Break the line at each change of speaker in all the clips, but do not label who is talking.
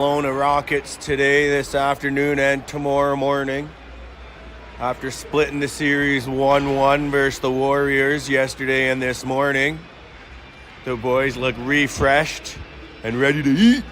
Kelowna Rockets today, this afternoon, and tomorrow morning. After splitting the series 1-1 versus the Warriors yesterday and this morning, the boys look refreshed and ready to eat.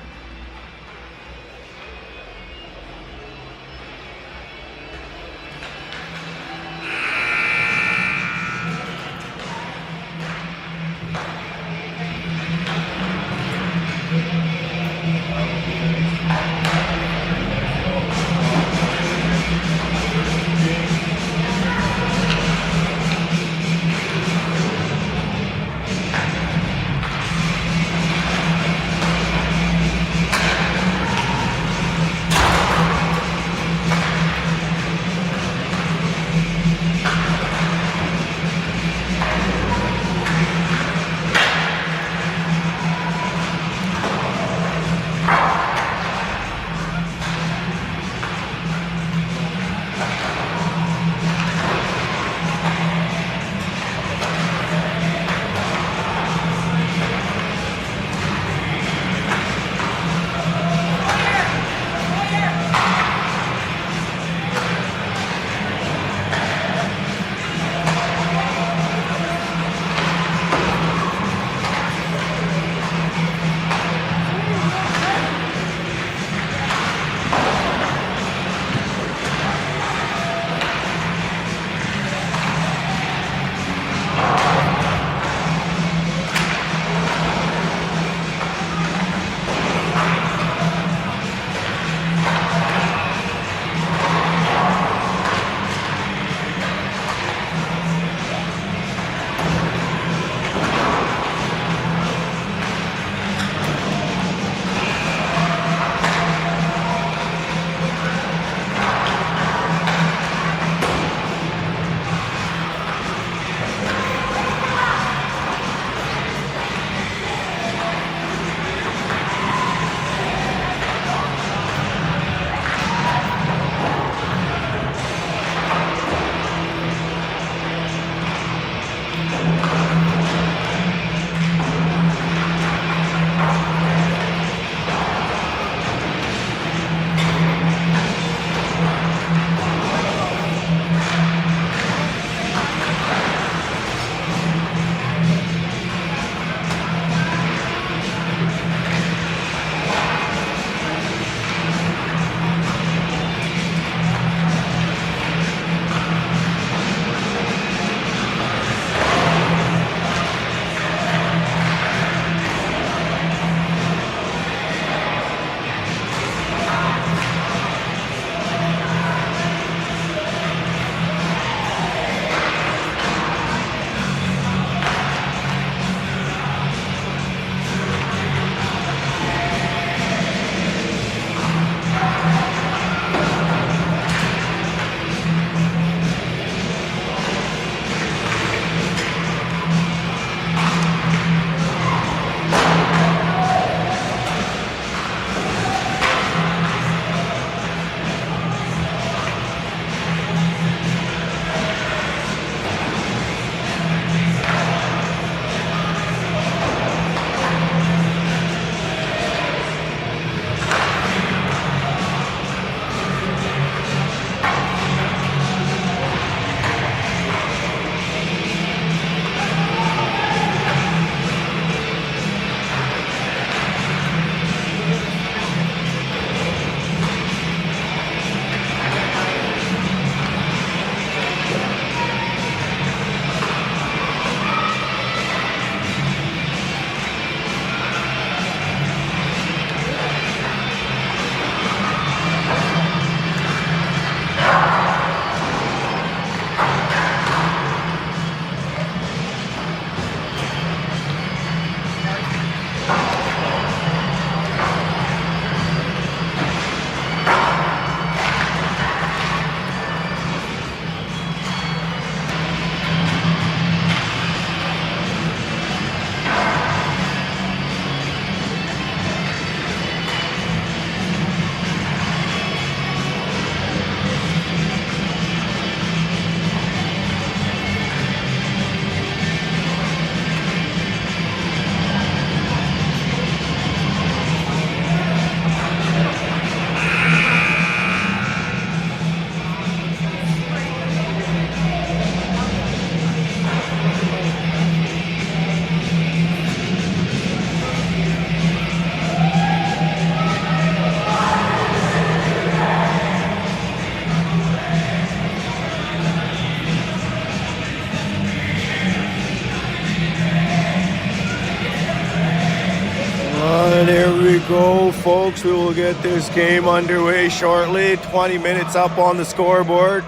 folks. We will get this game underway shortly. 20 minutes up on the scoreboard.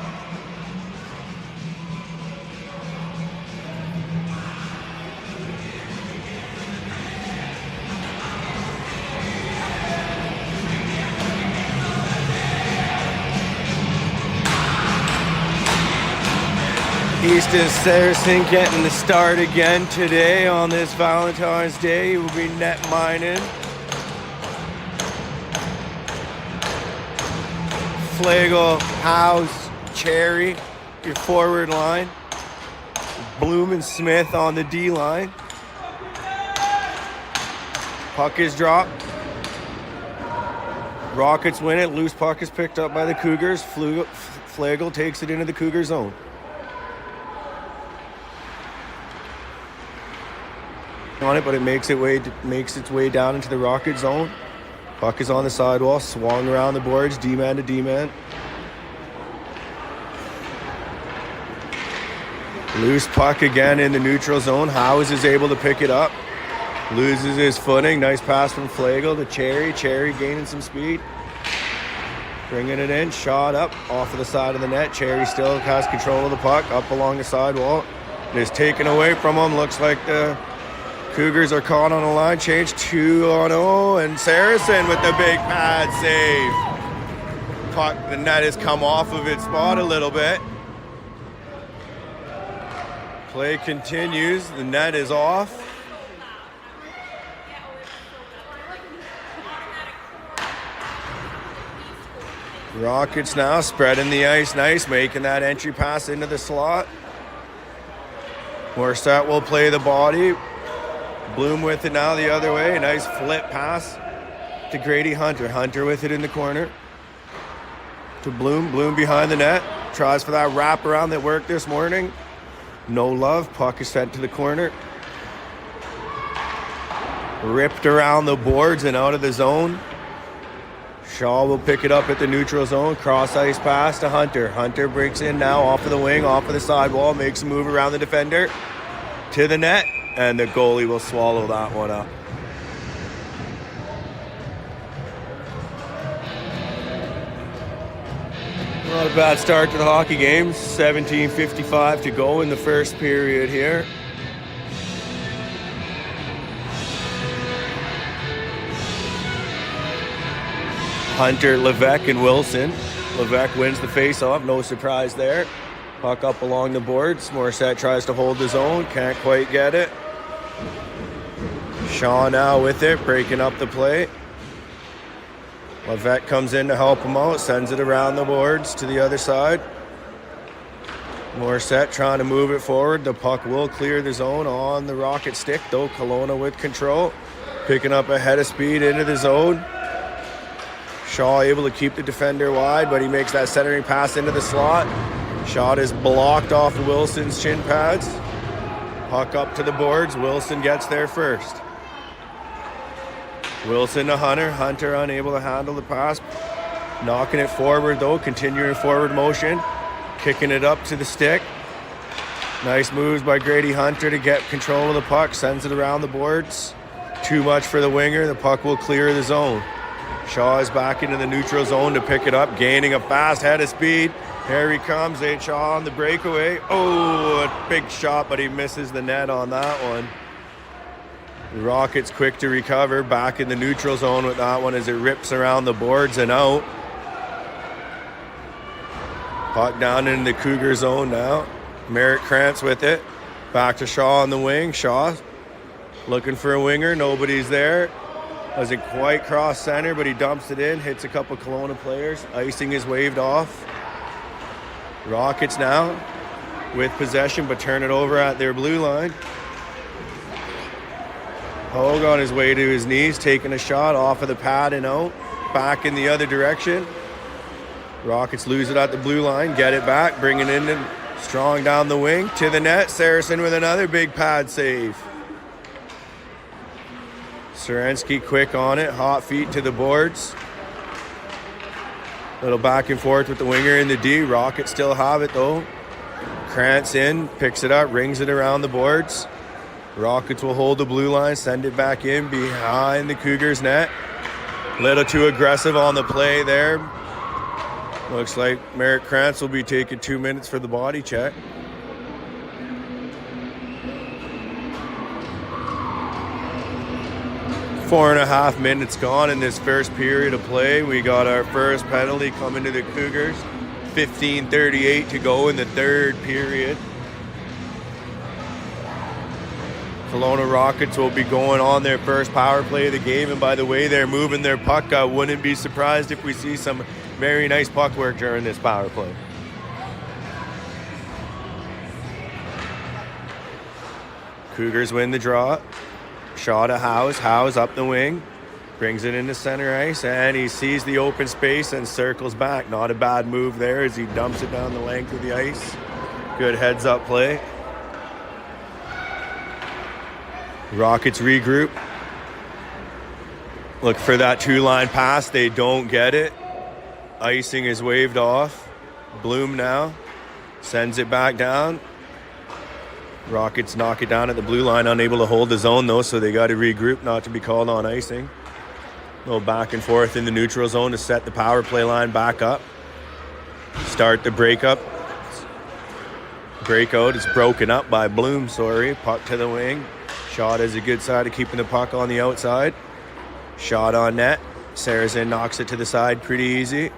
Easton Saracen getting the start again today on this Valentine's Day. He will be net mining. Flegel, House, Cherry, your forward line. Bloom and Smith on the D line. Puck is dropped. Rockets win it. Loose puck is picked up by the Cougars. Flegel takes it into the Cougar zone. On it, but it makes its way down into the Rocket zone. Puck is on the sidewall, swung around the boards, D-man to D-man. Loose puck again in the neutral zone. Howes is able to pick it up. Loses his footing. Nice pass from Flegel to Cherry. Cherry gaining some speed. Bringing it in. Shot up off of the side of the net. Cherry still has control of the puck up along the sidewall. It is taken away from him. Looks like the Cougars are caught on a line change, 2-0, and Saracen with the big pad save. Puck, the net has come off of its spot a little bit. Play continues, the net is off. Rockets now spreading the ice nice, making that entry pass into the slot. Morset will play the body. Bloom with it now the other way. A nice flip pass to Grady Hunter. Hunter with it in the corner. To Bloom. Bloom behind the net. Tries for that wraparound that worked this morning. No love. Puck is sent to the corner. Ripped around the boards and out of the zone. Shaw will pick it up at the neutral zone. Cross ice pass to Hunter. Hunter breaks in now off of the wing, off of the sidewall. Makes a move around the defender. To the net. And the goalie will swallow that one up. Not a bad start to the hockey game. 17:55 to go in the first period here. Hunter, Levesque, and Wilson. Levesque wins the face-off. No surprise there. Puck up along the boards. Morissette tries to hold the zone. Can't quite get it. Shaw now with it, breaking up the play. Levesque comes in to help him out. Sends it around the boards to the other side. Morissette trying to move it forward. The puck will clear the zone on the Rocket stick, though. Kelowna with control. Picking up a head of speed into the zone. Shaw able to keep the defender wide, but he makes that centering pass into the slot. Shot is blocked off Wilson's shin pads. Puck up to the boards. Wilson gets there first. Wilson to Hunter. Hunter unable to handle the pass. Knocking it forward though. Continuing forward motion. Kicking it up to the stick. Nice moves by Grady Hunter to get control of the puck. Sends it around the boards. Too much for the winger. The puck will clear the zone. Shaw is back into the neutral zone to pick it up. Gaining a fast head of speed. Here he comes, Shaw on the breakaway. Oh, a big shot, but he misses the net on that one. The Rockets quick to recover, back in the neutral zone with that one as it rips around the boards and out. Puck down in the Cougar zone now. Merritt Krantz with it. Back to Shaw on the wing. Shaw looking for a winger, nobody's there. Doesn't quite cross center, but he dumps it in, hits a couple Kelowna players. Icing is waved off. Rockets now with possession, but turn it over at their blue line. Hogue on his way to his knees, taking a shot off of the pad and out. Back in the other direction. Rockets lose it at the blue line, get it back, bring it in and strong down the wing to the net. Saracen with another big pad save. Serensky quick on it, hot feet to the boards. Little back and forth with the winger in the D. Rockets still have it though. Krantz in, picks it up, rings it around the boards. Rockets will hold the blue line, send it back in behind the Cougars net. Little too aggressive on the play there. Looks like Merritt Krantz will be taking 2 minutes for the body check. Four and a half minutes gone in this first period of play. We got our first penalty coming to the Cougars. 15:38 to go in the third period. Kelowna Rockets will be going on their first power play of the game, and by the way they're moving their puck, I wouldn't be surprised if we see some very nice puck work during this power play. Cougars win the draw. Shot at House up the wing, brings it into center ice, and he sees the open space and circles back. Not a bad move there as he dumps it down the length of the ice. Good heads up play. Rockets regroup. Look for that two-line pass. They don't get it. Icing is waved off. Bloom now sends it back down. Rockets knock it down at the blue line, unable to hold the zone though, so they got to regroup not to be called on icing. A little back and forth in the neutral zone to set the power play line back up. Start the breakout. It's broken up by Bloom, Puck to the wing. Shot is a good side of keeping the puck on the outside. Shot on net. Saracen knocks it to the side pretty easy.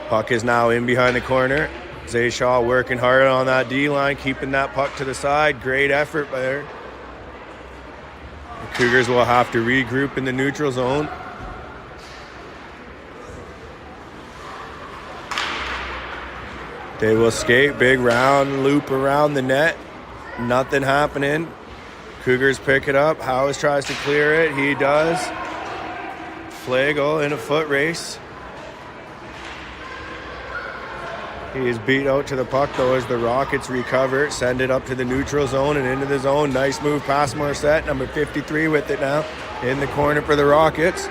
Puck is now in behind the corner. Zayshaw working hard on that D-line, keeping that puck to the side. Great effort there. The Cougars will have to regroup in the neutral zone. They will skate, big round loop around the net. Nothing happening. Cougars pick it up. Howes tries to clear it. He does. Flagel in a foot race. He is beat out to the puck though as the Rockets recover, send it up to the neutral zone and into the zone. Nice move past Morissette, number 53 with it now in the corner for the Rockets.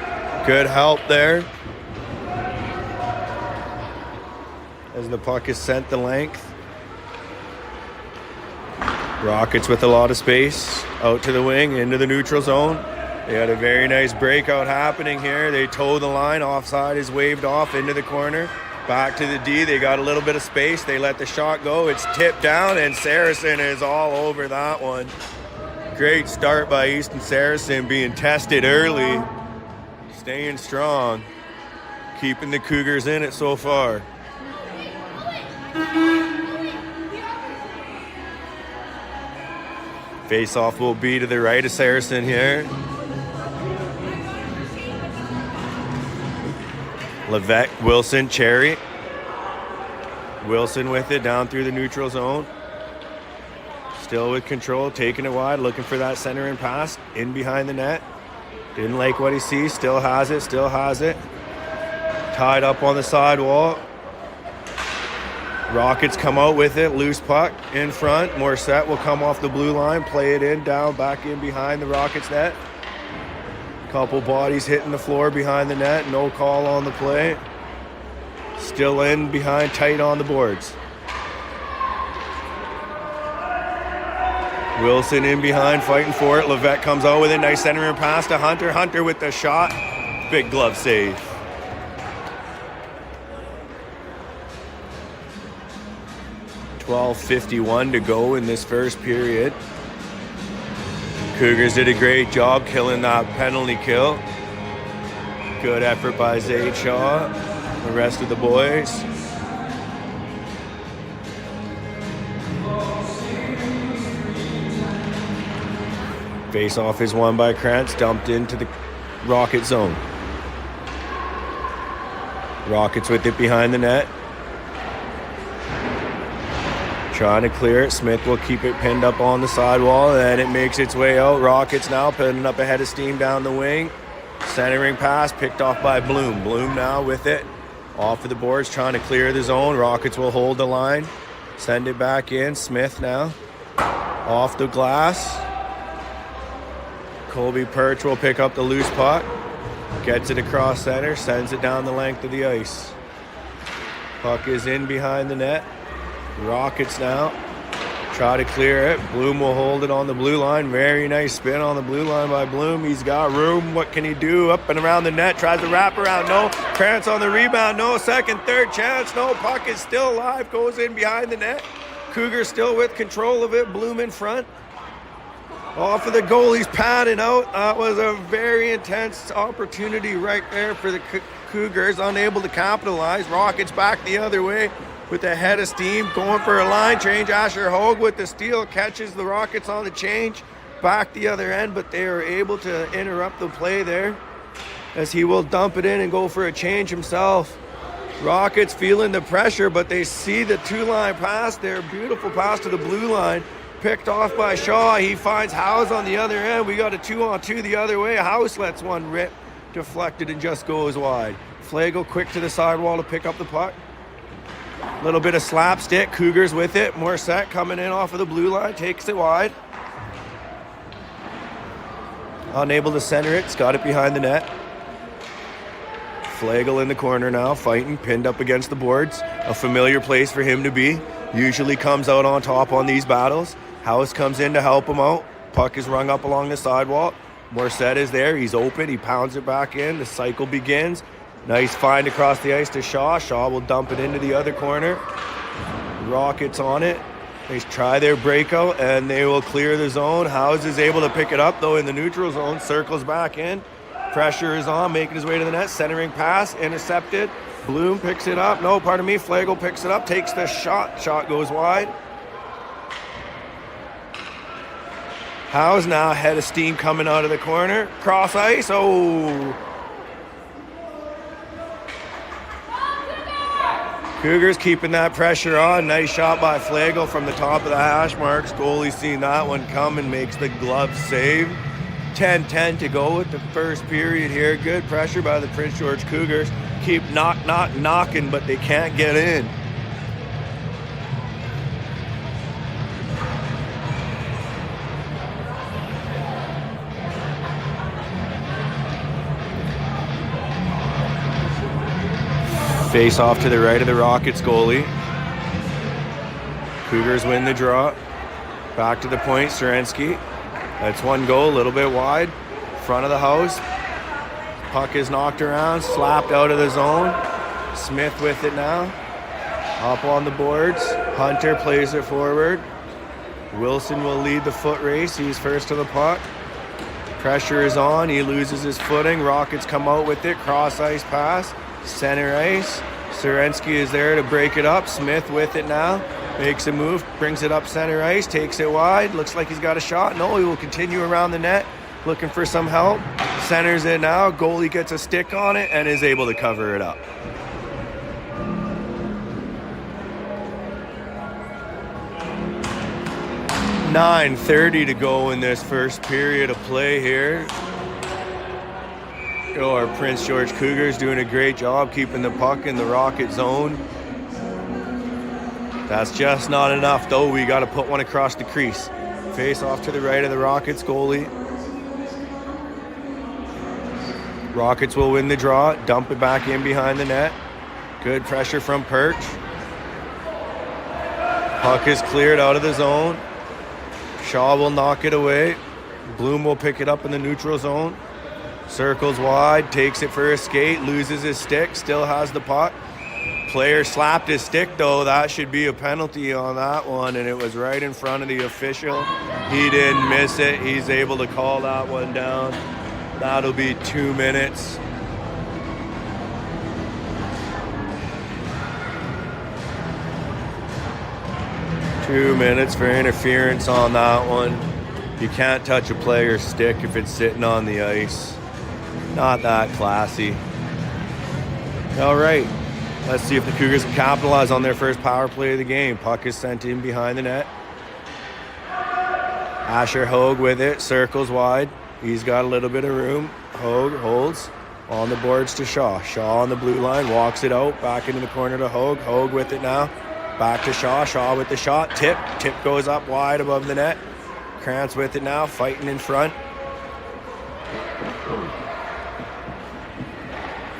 Good help there as the puck is sent the length. Rockets with a lot of space out to the wing into the neutral zone. They had a very nice breakout happening here. They toe the line, offside is waved off into the corner. Back to the D, they got a little bit of space. They let the shot go. It's tipped down, and Saracen is all over that one. Great start by Easton Saracen, being tested early, staying strong, keeping the Cougars in it so far. Face-off will be to the right of Saracen here. Levesque, Wilson, Cherry. Wilson with it down through the neutral zone. Still with control, taking it wide, looking for that centering pass in behind the net. Didn't like what he sees, still has it. Tied up on the sidewall. Rockets come out with it, loose puck in front. Morissette will come off the blue line, play it in, down, back in behind the Rockets net. Couple bodies hitting the floor behind the net, no call on the play. Still in behind, tight on the boards. Wilson in behind, fighting for it. Levesque comes out with it, nice centering pass to Hunter. Hunter with the shot, big glove save. .12:51 to go in this first period. Cougars did a great job killing that penalty kill. Good effort by Zayshaw, the rest of the boys. Face-off is won by Krantz, dumped into the Rocket zone. Rockets with it behind the net. Trying to clear it. Smith will keep it pinned up on the sidewall, and it makes its way out. Rockets now putting up a head of steam down the wing. Centering pass picked off by Bloom. Bloom now with it. Off of the boards, trying to clear the zone. Rockets will hold the line. Send it back in. Smith now. Off the glass. Colby Perch will pick up the loose puck. Gets it across center. Sends it down the length of the ice. Puck is in behind the net. Rockets now Try to clear it. Bloom will hold it on the blue line. Very nice spin on the blue line by Bloom. He's got room. What can he do? Up and around the net. Tries to wrap around. No. Krantz on the rebound. No. Second, third chance. No. Puck is still alive. Goes in behind the net. Cougars still with control of it. Bloom in front. Off of the goalie's padding out. That was a very intense opportunity right there for the Cougars. Unable to capitalize. Rockets back the other way with a head of steam. Going for a line change. Asher Hogue with the steal. Catches the Rockets on the change. Back the other end, but they are able to interrupt the play there as he will dump it in and go for a change himself. Rockets feeling the pressure, but they see the two-line pass there. Beautiful pass to the blue line. Picked off by Shaw. He finds House on the other end. We got a 2-on-2 the other way. House lets one rip. Deflected and just goes wide. Flagel quick to the sidewall to pick up the puck. Little bit of slapstick. Cougars with it. Morissette coming in off of the blue line. Takes it wide. Unable to center it. It's got it behind the net. Flagel in the corner now, fighting, pinned up against the boards. A familiar place for him to be. Usually comes out on top on these battles. House comes in to help him out. Puck is rung up along the sidewalk. Morissette is there. He's open. He pounds it back in. The cycle begins. Nice find across the ice to Shaw. Shaw will dump it into the other corner. Rockets on it. They try their breakout and they will clear the zone. House is able to pick it up though in the neutral zone. Circles back in. Pressure is on, making his way to the net. Centering pass, intercepted. Bloom picks it up. No, pardon me. Flagel picks it up, takes the shot. Shot goes wide. Howe's now head of steam coming out of the corner. Cross ice. Oh. Cougars keeping that pressure on. Nice shot by Flagel from the top of the hash marks. Goalie seen that one come and makes the glove save. 10-10 to go with the first period here. Good pressure by the Prince George Cougars. Keep knocking, but they can't get in. Face off to the right of the Rockets goalie. Cougars win the draw. Back to the point, Serensky. That's one goal, a little bit wide. Front of the house. Puck is knocked around, slapped out of the zone. Smith with it now. Up on the boards. Hunter plays it forward. Wilson will lead the foot race. He's first to the puck. Pressure is on. He loses his footing. Rockets come out with it. Cross ice pass. Center ice. Serensky is there to break it up. Smith with it now. Makes a move. Brings it up center ice. Takes it wide. Looks like he's got a shot. No, he will continue around the net. Looking for some help. Centers it now. Goalie gets a stick on it and is able to cover it up. .9:30 to go in this first period of play here. Our Prince George Cougars doing a great job keeping the puck in the Rocket zone. That's just not enough though. We got to put one across the crease. Face off to the right of the Rockets goalie. Rockets will win the draw. Dump it back in behind the net. Good pressure from Perch. Puck is cleared out of the zone. Shaw will knock it away. Bloom will pick it up in the neutral zone. Circles wide, takes it for a skate, loses his stick, still has the puck. Player slapped his stick though. That should be a penalty on that one, and it was right in front of the official. He didn't miss it. He's able to call that one down. That'll be 2 minutes. Two minutes for interference on that one. You can't touch a player's stick if it's sitting on the ice. Not that classy. All right, let's see if the Cougars can capitalize on their first power play of the game. Puck is sent in behind the net. Asher Hogue with it, circles wide. He's got a little bit of room. Hogue holds on the boards to Shaw. Shaw on the blue line, walks it out, back into the corner to Hogue. Hogue with it now. Back to Shaw. Shaw with the shot. Tip goes up wide above the net. Krantz with it now, fighting in front.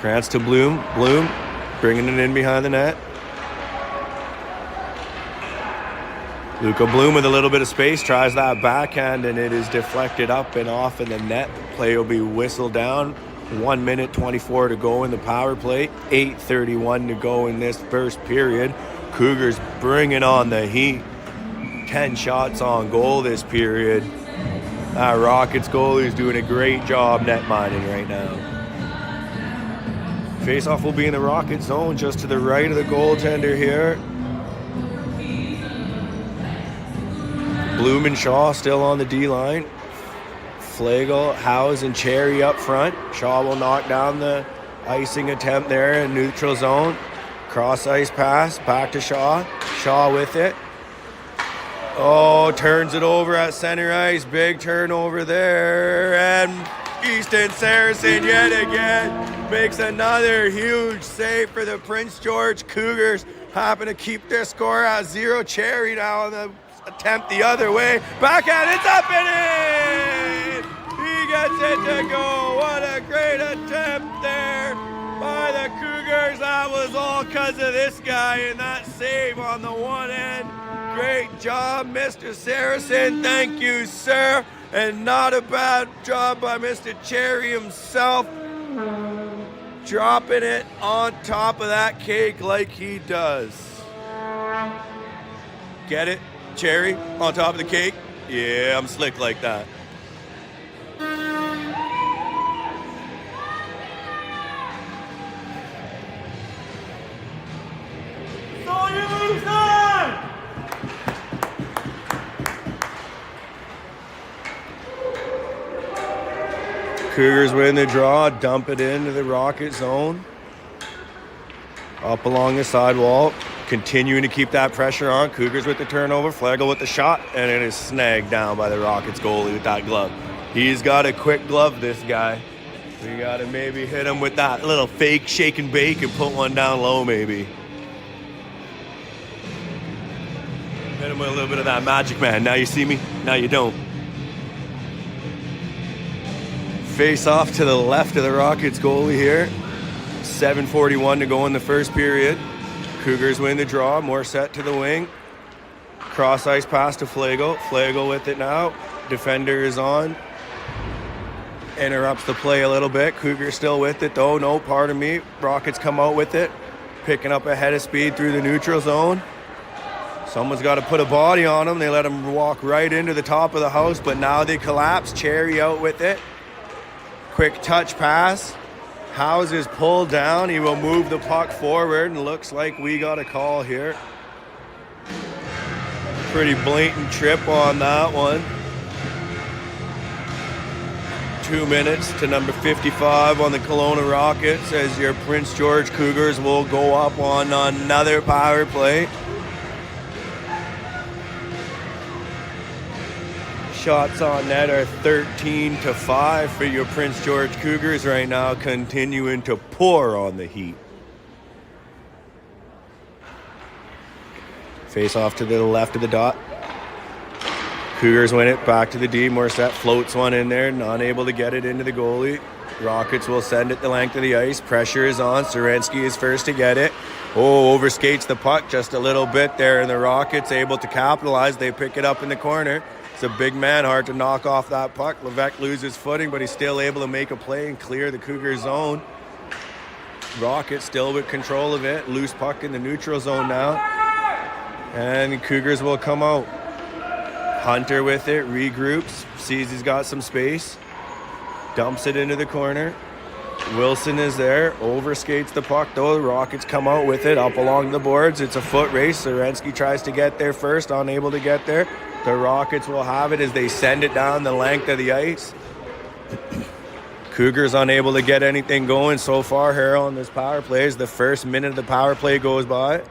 Krantz to Bloom. Bloom bringing it in behind the net. Luca Bloom with a little bit of space, tries that backhand, and it is deflected up and off in the net. Play will be whistled down. 1 minute 24 to go in the power play. 8:31 to go in this first period. Cougars bringing on the heat. 10 shots on goal this period. Rockets goalie is doing a great job net minding right now. Faceoff will be in the Rocket zone just to the right of the goaltender here. Bloom and Shaw still on the D-line. Flegel, Howes, and Cherry up front. Shaw will knock down the icing attempt there in neutral zone. Cross ice pass, back to Shaw. Shaw with it. Oh, turns it over at center ice. Big turnover there. And Easton Saracen yet again makes another huge save for the Prince George Cougars. Happen to keep their score at 0. Cherry now on the attempt the other way. Backhand, it's up and in! He gets it to go. What a great attempt there by the Cougars. That was all because of this guy and that save on the one end. Great job, Mr. Saracen. Thank you, sir. And not a bad job by Mr. Cherry himself. Dropping it on top of that cake like he does. Get it? Cherry on top of the cake? Yeah, I'm slick like that. Cougars win the draw, dump it into the Rocket zone. Up along the sidewall. Continuing to keep that pressure on. Cougars with the turnover. Flegel with the shot. And it is snagged down by the Rockets goalie with that glove. He's got a quick glove, this guy. We got to maybe hit him with that little fake shake and bake and put one down low maybe. Hit him with a little bit of that magic man. Now you see me, now you don't. Face off to the left of the Rockets goalie here. 7:41 to go in the first period. Cougars win the draw. Morissette to the wing. Cross ice pass to Flegel. Flegel with it now. Defender is on. Interrupts the play a little bit. Cougars still with it though. No, pardon me. Rockets come out with it. Picking up a head of speed through the neutral zone. Someone's got to put a body on him. They let him walk right into the top of the house, but now they collapse. Cherry out with it. Quick touch pass. Howes is pulled down. He will move the puck forward, and looks like we got a call here. Pretty blatant trip on that one. 2 minutes to number 55 on the Kelowna Rockets as your Prince George Cougars will go up on another power play. Shots on net are 13-5 for your Prince George Cougars right now, continuing to pour on the heat. Face off to the left of the dot. Cougars win it back to the D. Morissette floats one in there, not able to get it into the goalie. Rockets will send it the length of the ice. Pressure is on. Sorensky is first to get it. Oh, overskates the puck just a little bit there, and the Rockets able to capitalize. They pick it up in the corner. It's a big man, hard to knock off that puck. Levesque loses footing, but he's still able to make a play and clear the Cougar zone. Rockets still with control of it. Loose puck in the neutral zone now. And the Cougars will come out. Hunter with it, regroups, sees he's got some space. Dumps it into the corner. Wilson is there, overskates the puck though. The Rockets come out with it, up along the boards. It's a foot race. Sorensky tries to get there first, unable to get there. The Rockets will have it as they send it down the length of the ice. Cougars unable to get anything going so far here on this power play as the first minute of the power play goes by.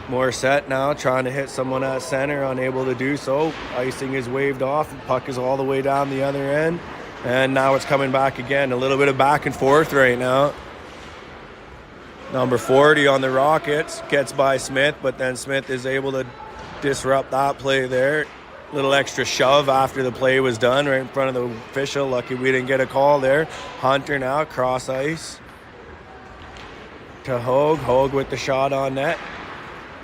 Morissette now trying to hit someone at center, unable to do so. Icing is waved off. The puck is all the way down the other end. And now it's coming back again. A little bit of back and forth right now. Number 40 on the Rockets gets by Smith, but then Smith is able to disrupt that play there. Little extra shove after the play was done right in front of the official. Lucky we didn't get a call there. Hunter now cross ice to Hogue. Hogue with the shot on net.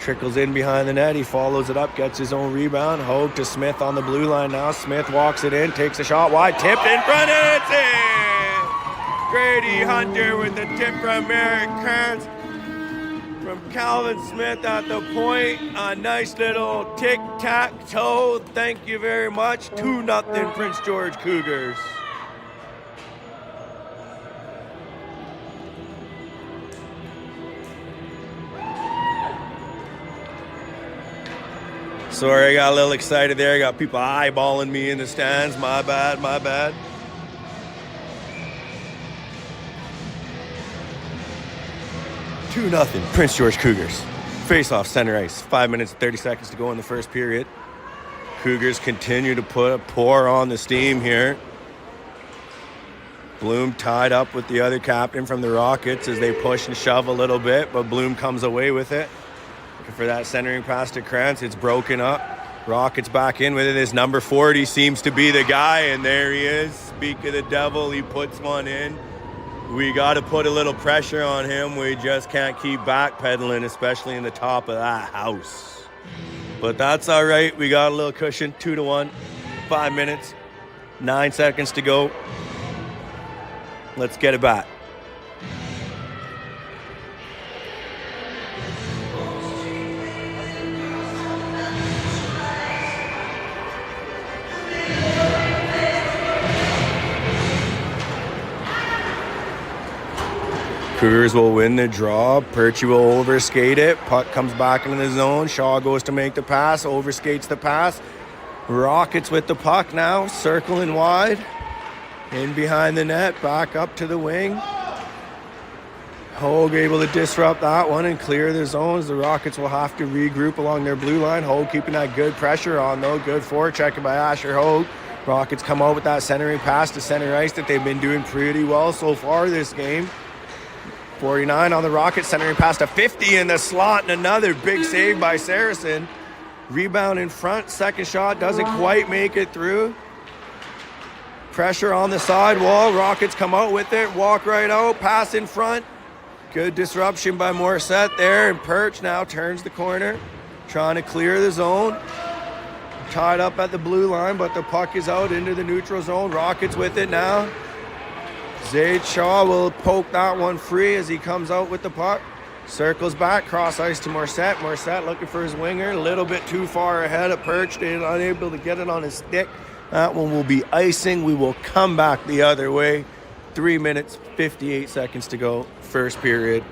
Trickles in behind the net. He follows it up, gets his own rebound. Hogue to Smith on the blue line now. Smith walks it in, takes a shot wide, tipped in front, and it's in! Grady Hunter with the tip from Merrick Kearns. From Calvin Smith at the point. A nice little tic-tac-toe. Thank you very much. 2-0 Prince George Cougars. Sorry, I got a little excited there. I got people eyeballing me in the stands. My bad, my bad. Two nothing, Prince George Cougars. Face-off, center ice. 5 minutes and 30 seconds to go in the first period. Cougars continue to pour on the steam here. Bloom tied up with the other captain from the Rockets as they push and shove a little bit, but Bloom comes away with it. Looking for that centering pass to Krantz. It's broken up. Rockets back in with it. This number 40 seems to be the guy, and there he is. Speak of the devil, he puts one in. We got to put a little pressure on him. We just can't keep backpedaling, especially in the top of that house. But that's all right. We got a little cushion, 2-1, 5 minutes, 9 seconds to go. Let's get it back. Cougars will win the draw. Perchy will overskate it. Puck comes back into the zone. Shaw goes to make the pass. Overskates the pass. Rockets with the puck now. Circling wide. In behind the net. Back up to the wing. Hogue able to disrupt that one and clear the zones. The Rockets will have to regroup along their blue line. Hogue keeping that good pressure on though. Good forechecking by Asher Hogue. Rockets come out with that centering pass to center ice that they've been doing pretty well so far this game. 49 on the Rockets, centering pass to 50 in the slot, and another big save by Saracen. Rebound in front, second shot doesn't quite make it through. Pressure on the sidewall, Rockets come out with it, walk right out, pass in front. Good disruption by Morissette there, and Perch now turns the corner, trying to clear the zone. Tied up at the blue line, but the puck is out into the neutral zone. Rockets with it now. Zaid Shaw will poke that one free as he comes out with the puck. Circles back, cross ice to Morissette. Morissette looking for his winger, a little bit too far ahead of Perch, unable to get it on his stick. That one will be icing. We will come back the other way. 3 minutes, 58 seconds to go, first period.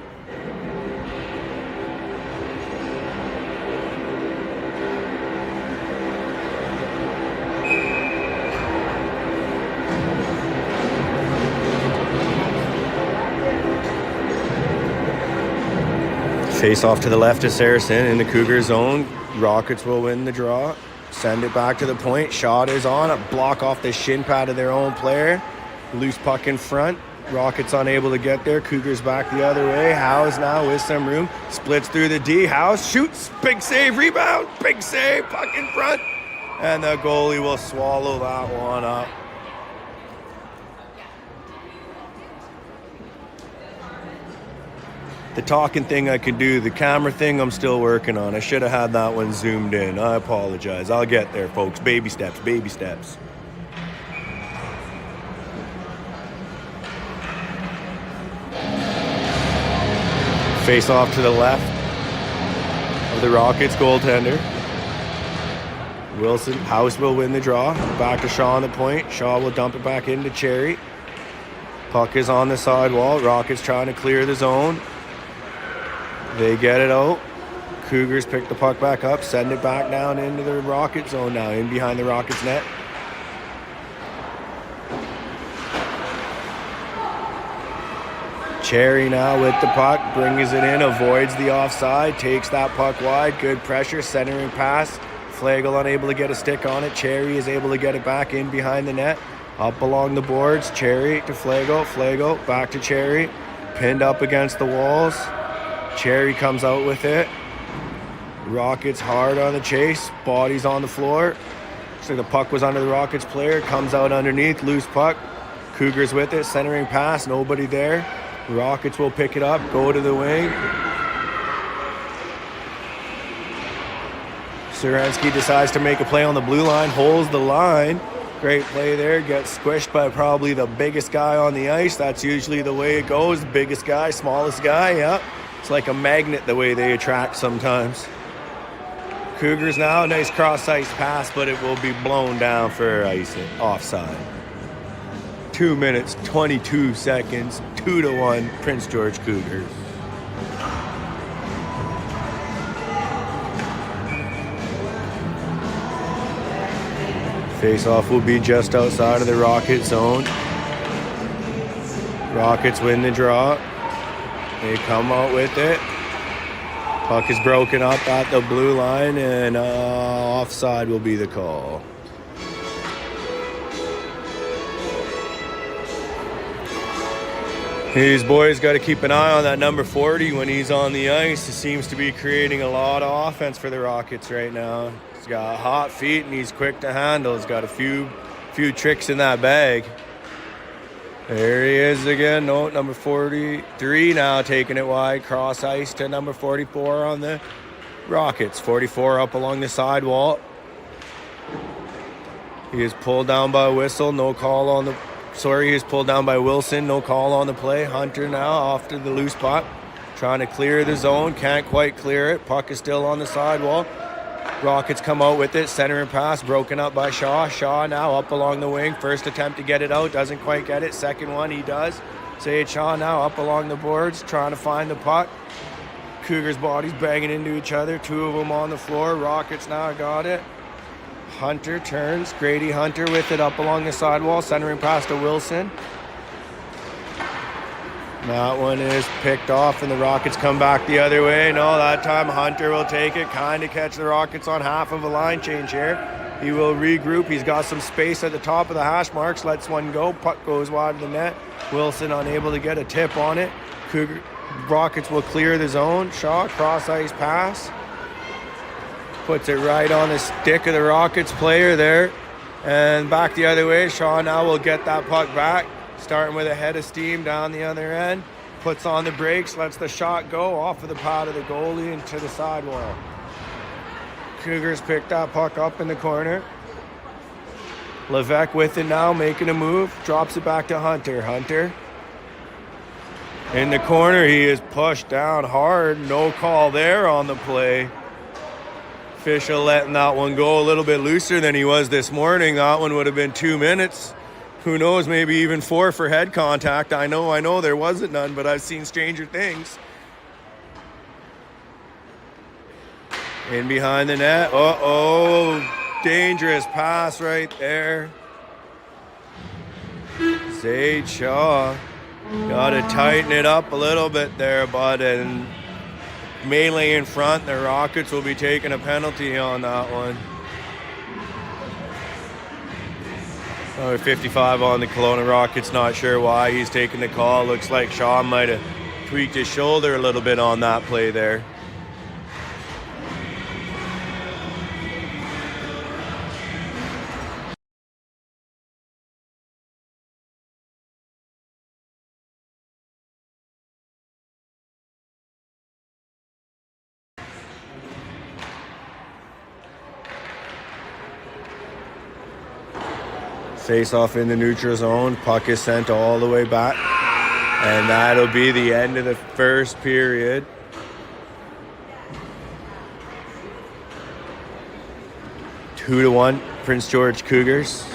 Face off to the left of Saracen in the Cougar zone. Rockets will win the draw. Send it back to the point. Shot is on. A block off the shin pad of their own player. Loose puck in front. Rockets unable to get there. Cougars back the other way. Howes now with some room. Splits through the D. Howes shoots. Big save. Rebound. Big save. Puck in front. And the goalie will swallow that one up. The talking thing I could do, the camera thing I'm still working on. I should have had that one zoomed in. I apologize. I'll get there, folks. Baby steps, baby steps. Face off to the left of the Rockets goaltender. Wilson, House will win the draw. Back to Shaw on the point. Shaw will dump it back into Cherry. Puck is on the sidewall. Rockets trying to clear the zone. They get it out. Cougars pick the puck back up, send it back down into the Rocket zone now, in behind the Rockets net. Cherry now with the puck, brings it in, avoids the offside, takes that puck wide, good pressure, centering pass. Flagel unable to get a stick on it. Cherry is able to get it back in behind the net. Up along the boards, Cherry to Flagel, Flagel back to Cherry. Pinned up against the walls. Cherry comes out with it. Rockets hard on the chase. Body's on the floor. Looks like the puck was under the Rockets player. Comes out underneath. Loose puck. Cougars with it. Centering pass. Nobody there. Rockets will pick it up. Go to the wing. Sorensky decides to make a play on the blue line, holds the line. Great play there, gets squished by probably the biggest guy on the ice. That's usually the way it goes. The biggest guy, smallest guy, yeah. It's like a magnet the way they attract sometimes. Cougars now, nice cross-ice pass, but it will be blown down for offside. 2 minutes, 22 seconds, 2-1, Prince George Cougars. Face-off will be just outside of the Rocket zone. Rockets win the draw. They come out with it. Puck is broken up at the blue line, and offside will be the call. These boys got to keep an eye on that number 40 when he's on the ice. He seems to be creating a lot of offense for the Rockets right now. He's got hot feet and he's quick to handle. He's got a few tricks in that bag. There he is again. No, number 43 now taking it wide. Cross ice to number 44 on the Rockets. 44 up along the sidewall. He is pulled down by a whistle. No call on the... Sorry, he is pulled down by Wilson. No call on the play. Hunter now off to the loose puck. Trying to clear the zone. Can't quite clear it. Puck is still on the sidewall. Rockets come out with it. Center and pass broken up by Shaw. Shaw now up along the wing. First attempt to get it out. Doesn't quite get it. Second one he does. Say Shaw now up along the boards. Trying to find the puck. Cougars' bodies banging into each other. Two of them on the floor. Rockets now got it. Hunter turns. Grady Hunter with it up along the sidewall. Centering pass to Wilson. That one is picked off and the Rockets come back the other way. No, that time Hunter will take it. Kind of catch the Rockets on half of a line change here. He will regroup. He's got some space at the top of the hash marks. Lets one go. Puck goes wide of the net. Wilson unable to get a tip on it. Rockets will clear the zone. Shaw, cross-ice pass. Puts it right on the stick of the Rockets player there. And back the other way. Shaw now will get that puck back. Starting with a head of steam down the other end. Puts on the brakes. Lets the shot go off of the pad of the goalie into the sidewall. Cougars pick that puck up in the corner. Levesque with it now, making a move. Drops it back to Hunter. Hunter in the corner. He is pushed down hard. No call there on the play. Official letting that one go a little bit looser than he was this morning. That one would have been 2 minutes. Who knows, maybe even 4 for head contact. I know there wasn't none, but I've seen stranger things. In behind the net. Uh-oh. Dangerous pass right there. Zaid Shaw. Got to tighten it up a little bit there, bud. And melee in front. The Rockets will be taking a penalty on that one. 55 on the Kelowna Rockets. Not sure why he's taking the call. Looks like Shaw might have tweaked his shoulder a little bit on that play there. Face off in the neutral zone. Puck is sent all the way back. And that'll be the end of the first period. Two to one, Prince George Cougars.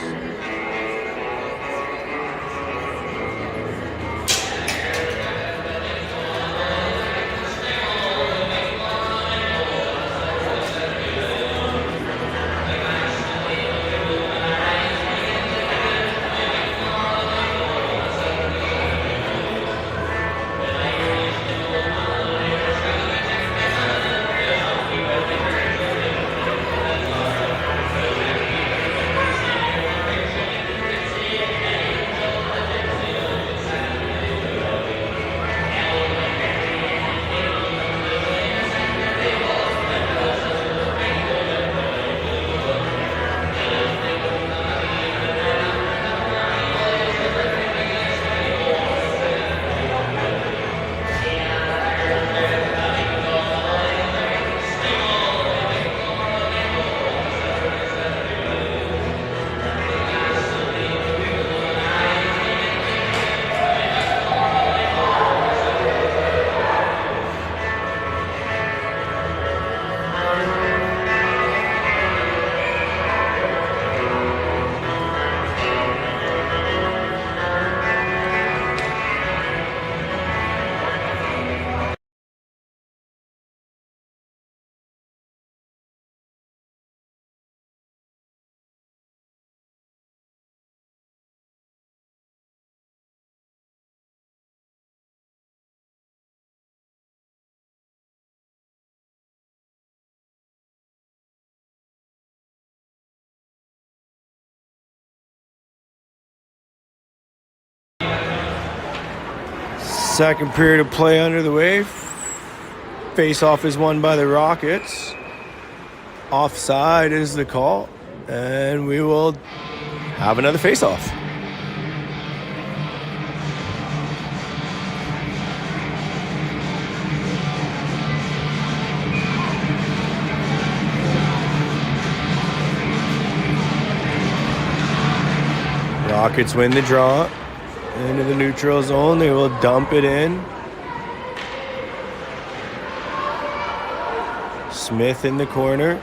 Second period of play under the way. Face-off is won by the Rockets. Offside is the call, and we will have another face-off. Rockets win the draw. Into the neutral zone, they will dump it in. Smith in the corner.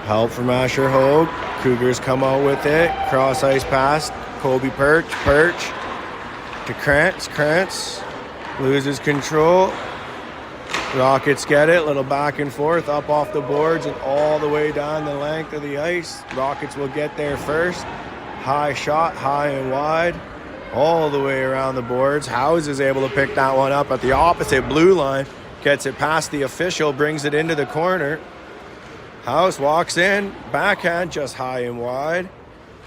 Help from Asher Hogue. Cougars come out with it. Cross ice pass. Kobe Perch to Krantz. Krantz loses control. Rockets get it. Little back and forth. Up off the boards and all the way down the length of the ice. Rockets will get there first. High shot, high and wide, all the way around the boards. Howes is able to pick that one up at the opposite blue line. Gets it past the official, brings it into the corner. Howes walks in, backhand just high and wide.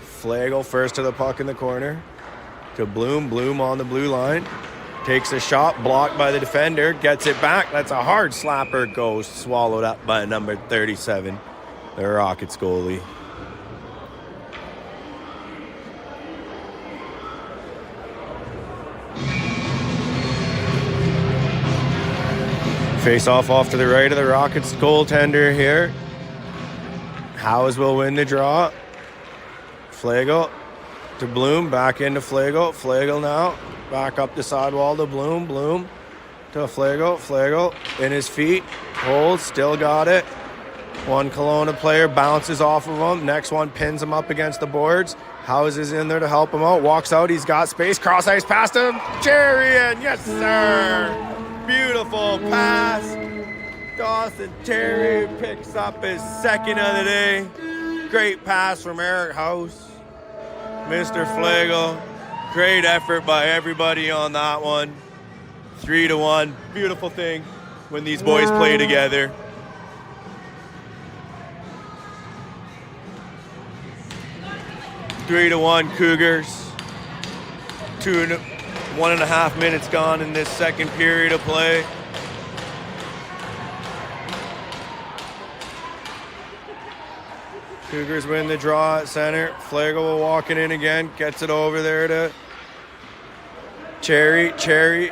Flagel first to the puck in the corner. To Bloom, Bloom on the blue line. Takes a shot, blocked by the defender, gets it back. That's a hard slapper, goes swallowed up by number 37, the Rockets goalie. Face off to the right of the Rockets goaltender here. Howes will win the draw. Flagel to Bloom, back into Flagel. Flagel now, back up the sidewall to Bloom. Bloom to Flagel. Flagel in his feet, holds, still got it. One Kelowna player bounces off of him. Next one pins him up against the boards. Howes is in there to help him out. Walks out, he's got space. Cross ice past him. Charian, yes sir! Beautiful pass. Dawson Terry picks up his second of the day. Great pass from Eric House. Mr. Flagel. Great effort by everybody on that one. 3-1. Beautiful thing when these boys play together. Three to 1 Cougars. 1.5 minutes gone in this second period of play. Cougars win the draw at center. Flagel walking in again. Gets it over there to Cherry. Cherry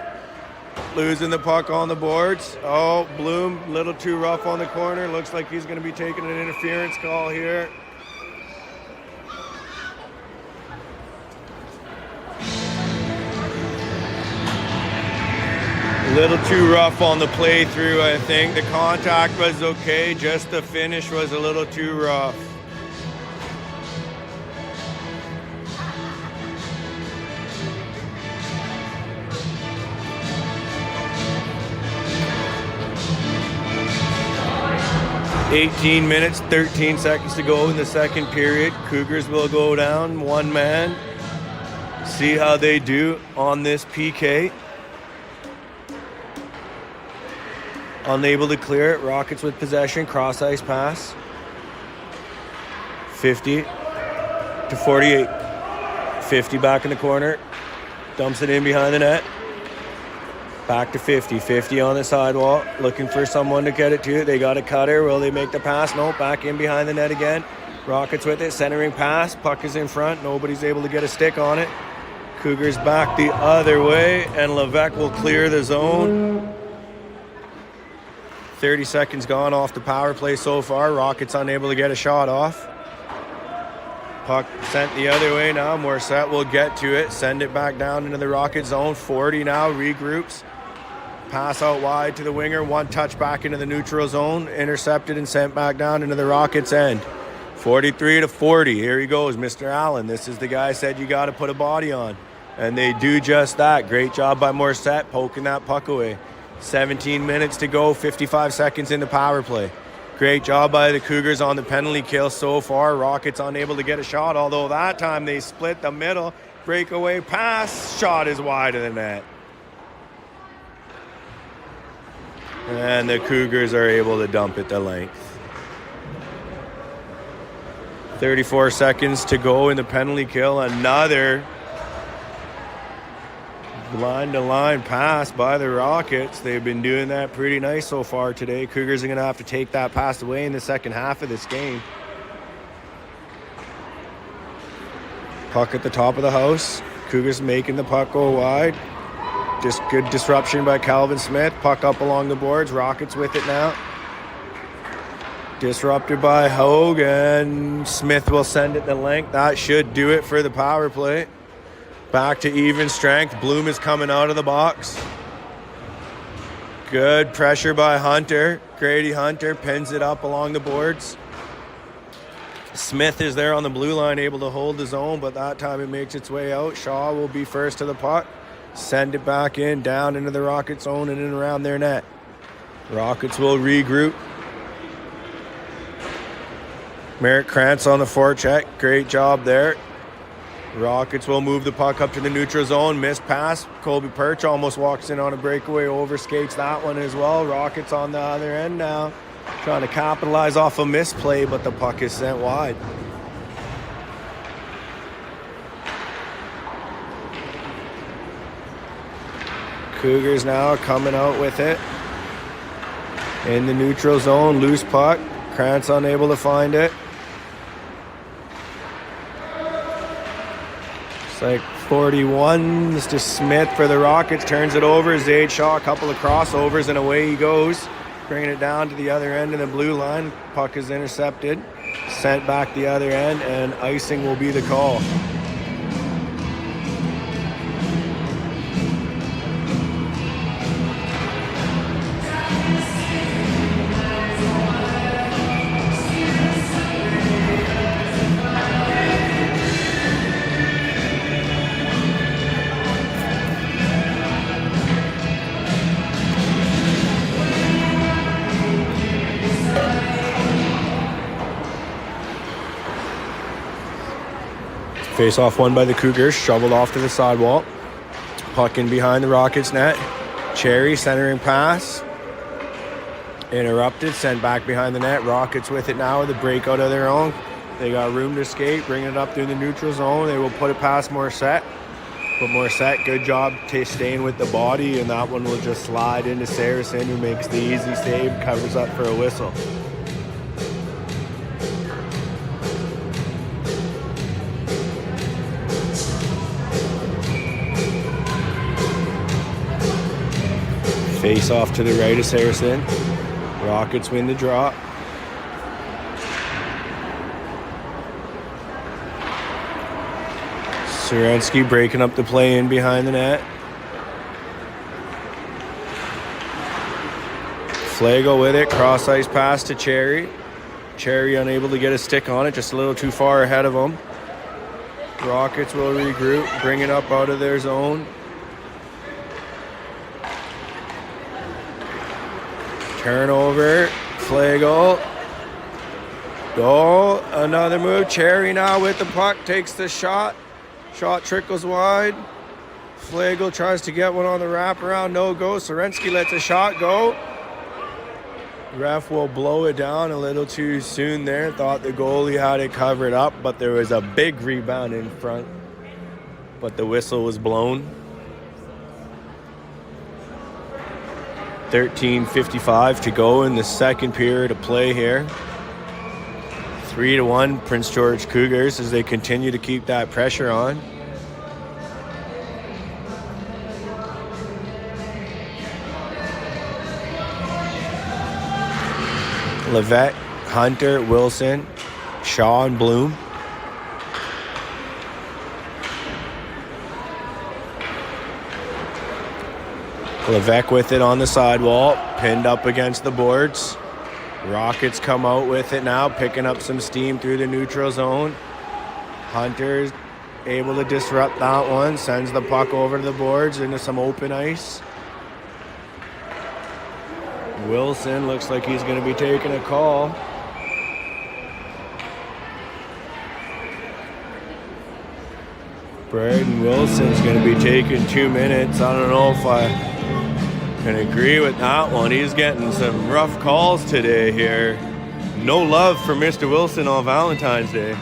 losing the puck on the boards. Oh, Bloom, a little too rough on the corner. Looks like he's going to be taking an interference call here. A little too rough on the playthrough, I think. The contact was okay, just the finish was a little too rough. $18 minutes, 13 seconds to go in the second period. Cougars will go down one man. See how they do on this PK. Unable to clear it. Rockets with possession. Cross ice pass. 50 to 48. 50 back in the corner. Dumps it in behind the net. Back to 50. 50 on the sidewall. Looking for someone to get it to. They got a cutter. Will they make the pass? No. Back in behind the net again. Rockets with it. Centering pass. Puck is in front. Nobody's able to get a stick on it. Cougars back the other way. And Levesque will clear the zone. 30 seconds gone off the power play so far. Rockets unable to get a shot off. Puck sent the other way now. Morissette will get to it. Send it back down into the Rocket zone. 40 now. Regroups. Pass out wide to the winger. One touch back into the neutral zone. Intercepted and sent back down into the Rockets end. 43 to 40. Here he goes, Mr. Allen. This is the guy said you got to put a body on. And they do just that. Great job by Morissette poking that puck away. 17 minutes to go, 55 seconds in the power play. Great job by the Cougars on the penalty kill so far. Rockets unable to get a shot, although that time they split the middle. Breakaway pass, shot is wide of the net. And the Cougars are able to dump it the length. 34 seconds to go in the penalty kill. Another line-to-line pass by the Rockets. They've been doing that pretty nice so far today. Cougars are going to have to take that pass away in the second half of this game. Puck at the top of the house. Cougars making the puck go wide. Just good disruption by Calvin Smith. Puck up along the boards. Rockets with it now. Disrupted by Hogue, and Smith will send it the length. That should do it for the power play. Back to even strength. Bloom is coming out of the box. Good pressure by Hunter. Grady Hunter pins it up along the boards. Smith is there on the blue line, able to hold his own, but that time it makes its way out. Shaw will be first to the puck. Send it back in, down into the Rockets' zone and in around their net. Rockets will regroup. Merritt Krantz on the forecheck. Great job there. Rockets will move the puck up to the neutral zone. Missed pass. Colby Perch almost walks in on a breakaway. Overskates that one as well. Rockets on the other end now. Trying to capitalize off a misplay, but the puck is sent wide. Cougars now coming out with it. In the neutral zone. Loose puck. Krantz unable to find it. Like 41, Mr. Smith for the Rockets turns it over. Zayd Shaw, a couple of crossovers, and away he goes. Bringing it down to the other end of the blue line. Puck is intercepted. Sent back the other end, and icing will be the call. Face-off won by the Cougars, shoveled off to the sidewall. Puck in behind the Rockets net. Cherry centering pass. Interrupted, sent back behind the net. Rockets with it now with a breakout of their own. They got room to skate, bring it up through the neutral zone. They will put it past Morissette. But Morissette, good job staying with the body, and that one will just slide into Saracen, who makes the easy save, covers up for a whistle. Face off to the right of Saracen. Rockets win the draw. Sorensky breaking up the play in behind the net. Flago with it. Cross ice pass to Cherry. Cherry unable to get a stick on it. Just a little too far ahead of him. Rockets will regroup. Bring it up out of their zone. Turnover, Flago, goal, another move. Cherry now with the puck, takes the shot. Shot trickles wide. Flago tries to get one on the wraparound, no go. Sorensky lets a shot go. Ref will blow it down a little too soon there. Thought the goalie had it covered up, but there was a big rebound in front. But the whistle was blown. 13:55 to go in the second period of play here. 3-1 Prince George Cougars as they continue to keep that pressure on. Levesque, Hunter, Wilson, Shaw, and Bloom. Levesque with it on the sidewall, pinned up against the boards. Rockets come out with it now, picking up some steam through the neutral zone. Hunter's able to disrupt that one, sends the puck over to the boards into some open ice. Wilson looks like he's going to be taking a call. Braden Wilson's going to be taking 2 minutes. I don't know if I can agree with that one. He's getting some rough calls today here. No love for Mr. Wilson on Valentine's Day.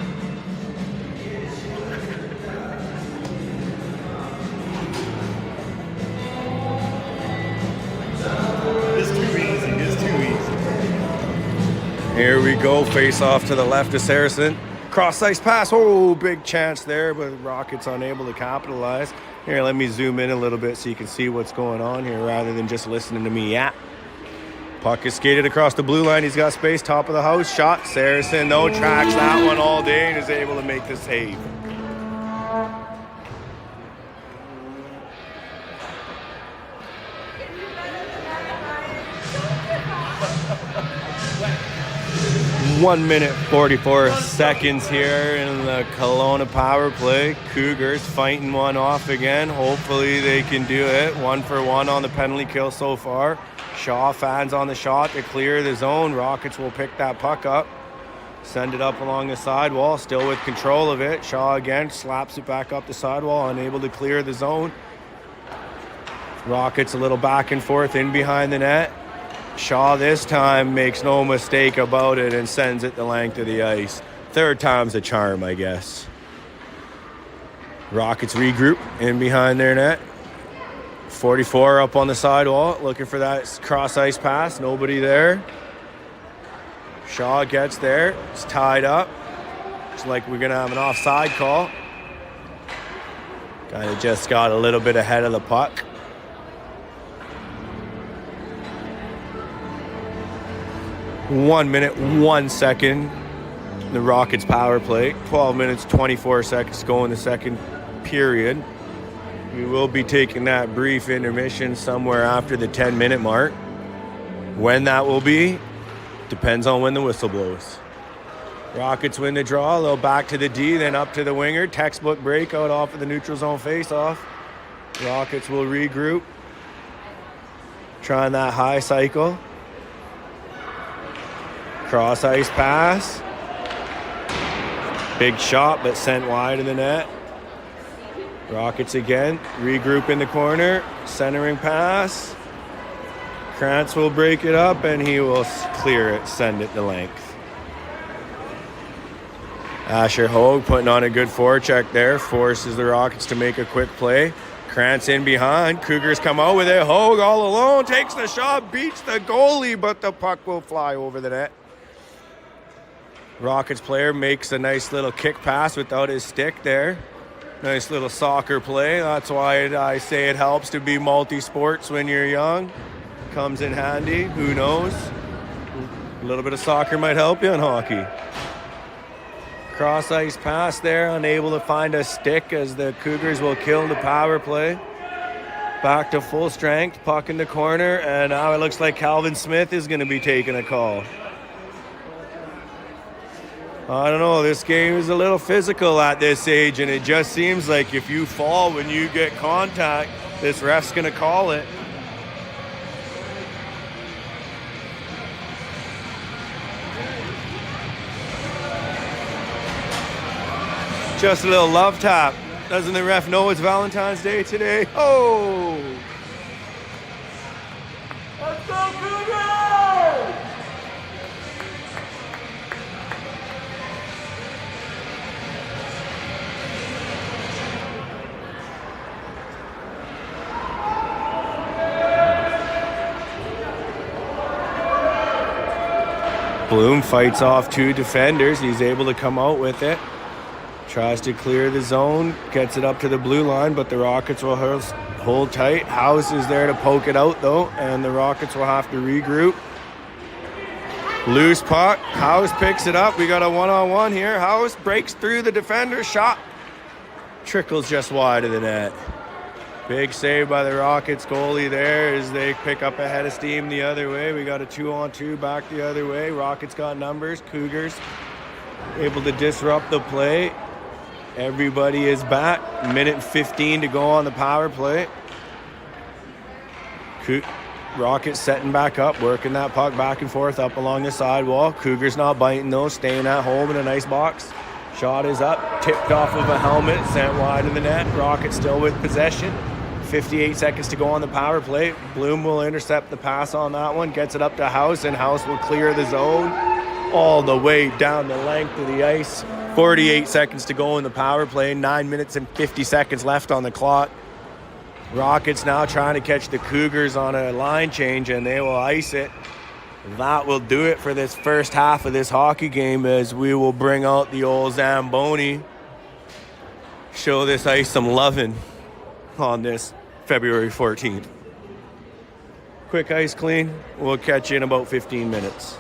go. Face off to the left of Saracen. Cross ice pass. Oh, big chance there, but Rockets unable to capitalize. Here, let me zoom in a little bit so you can see what's going on here rather than just listening to me yap. Puck is skated across the blue line. He's got space. Top of the house. Shot. Saracen, though, tracks that one all day and is able to make the save. One minute, 44 seconds here in the Kelowna power play. Cougars fighting one off again. Hopefully they can do it. 1 for 1 on the penalty kill so far. Shaw fans on the shot to clear the zone. Rockets will pick that puck up. Send it up along the sidewall. Still with control of it. Shaw again slaps it back up the sidewall. Unable to clear the zone. Rockets a little back and forth in behind the net. Shaw this time makes no mistake about it and sends it the length of the ice. Third time's a charm, I guess. Rockets regroup in behind their net. 44 up on the sidewall, looking for that cross ice pass. Nobody there. Shaw gets there. It's tied up. It's like we're going to have an offside call. Kind of just got a little bit ahead of the puck. One minute, 1 second. The Rockets power play. 12 minutes, 24 seconds to go in the second period. We will be taking that brief intermission somewhere after the 10-minute mark. When that will be depends on when the whistle blows. Rockets win the draw. A little back to the D, then up to the winger. Textbook breakout off of the neutral zone faceoff. Rockets will regroup. Trying that high cycle. Cross ice pass. Big shot, but sent wide of the net. Rockets again. Regroup in the corner. Centering pass. Krantz will break it up, and he will clear it, send it the length. Asher Hogue putting on a good forecheck there. Forces the Rockets to make a quick play. Krantz in behind. Cougars come out with it. Hogue all alone. Takes the shot. Beats the goalie, but the puck will fly over the net. Rockets player makes a nice little kick pass without his stick there. Nice little soccer play. That's why I say it helps to be multi-sports when you're young. Comes in handy. Who knows? A little bit of soccer might help you in hockey. Cross ice pass there. Unable to find a stick as the Cougars will kill the power play. Back to full strength. Puck in the corner. And now it looks like Calvin Smith is going to be taking a call. I don't know, this game is a little physical at this age, and it just seems like if you fall when you get contact, this ref's going to call it. Just a little love tap. Doesn't the ref know it's Valentine's Day today? Oh! Let's go, Cougars! Bloom fights off two defenders. He's able to come out with it. Tries to clear the zone. Gets it up to the blue line, but the Rockets will hold tight. House is there to poke it out, though, and the Rockets will have to regroup. Loose puck. House picks it up. We got a one-on-one here. House breaks through the defender. Shot. Trickles just wide of the net. Big save by the Rockets goalie there as they pick up a head of steam the other way. We got a 2-on-2 back the other way. Rockets got numbers. Cougars able to disrupt the play. Everybody is back. Minute 15 to go on the power play. Rockets setting back up, working that puck back and forth up along the sidewall. Cougars not biting though, staying at home in a nice box. Shot is up, tipped off of a helmet, sent wide of the net. Rockets still with possession. 58 seconds to go on the power play. Bloom will intercept the pass on that one, gets it up to House, and House will clear the zone all the way down the length of the ice. 48 seconds to go in the power play, 9 minutes and 50 seconds left on the clock. Rockets now trying to catch the Cougars on a line change, and they will ice it. that will do it for this first half of this hockey game, as we will bring out the old Zamboni, show this ice some loving on this February 14th. Quick ice clean. We'll catch you in about 15 minutes.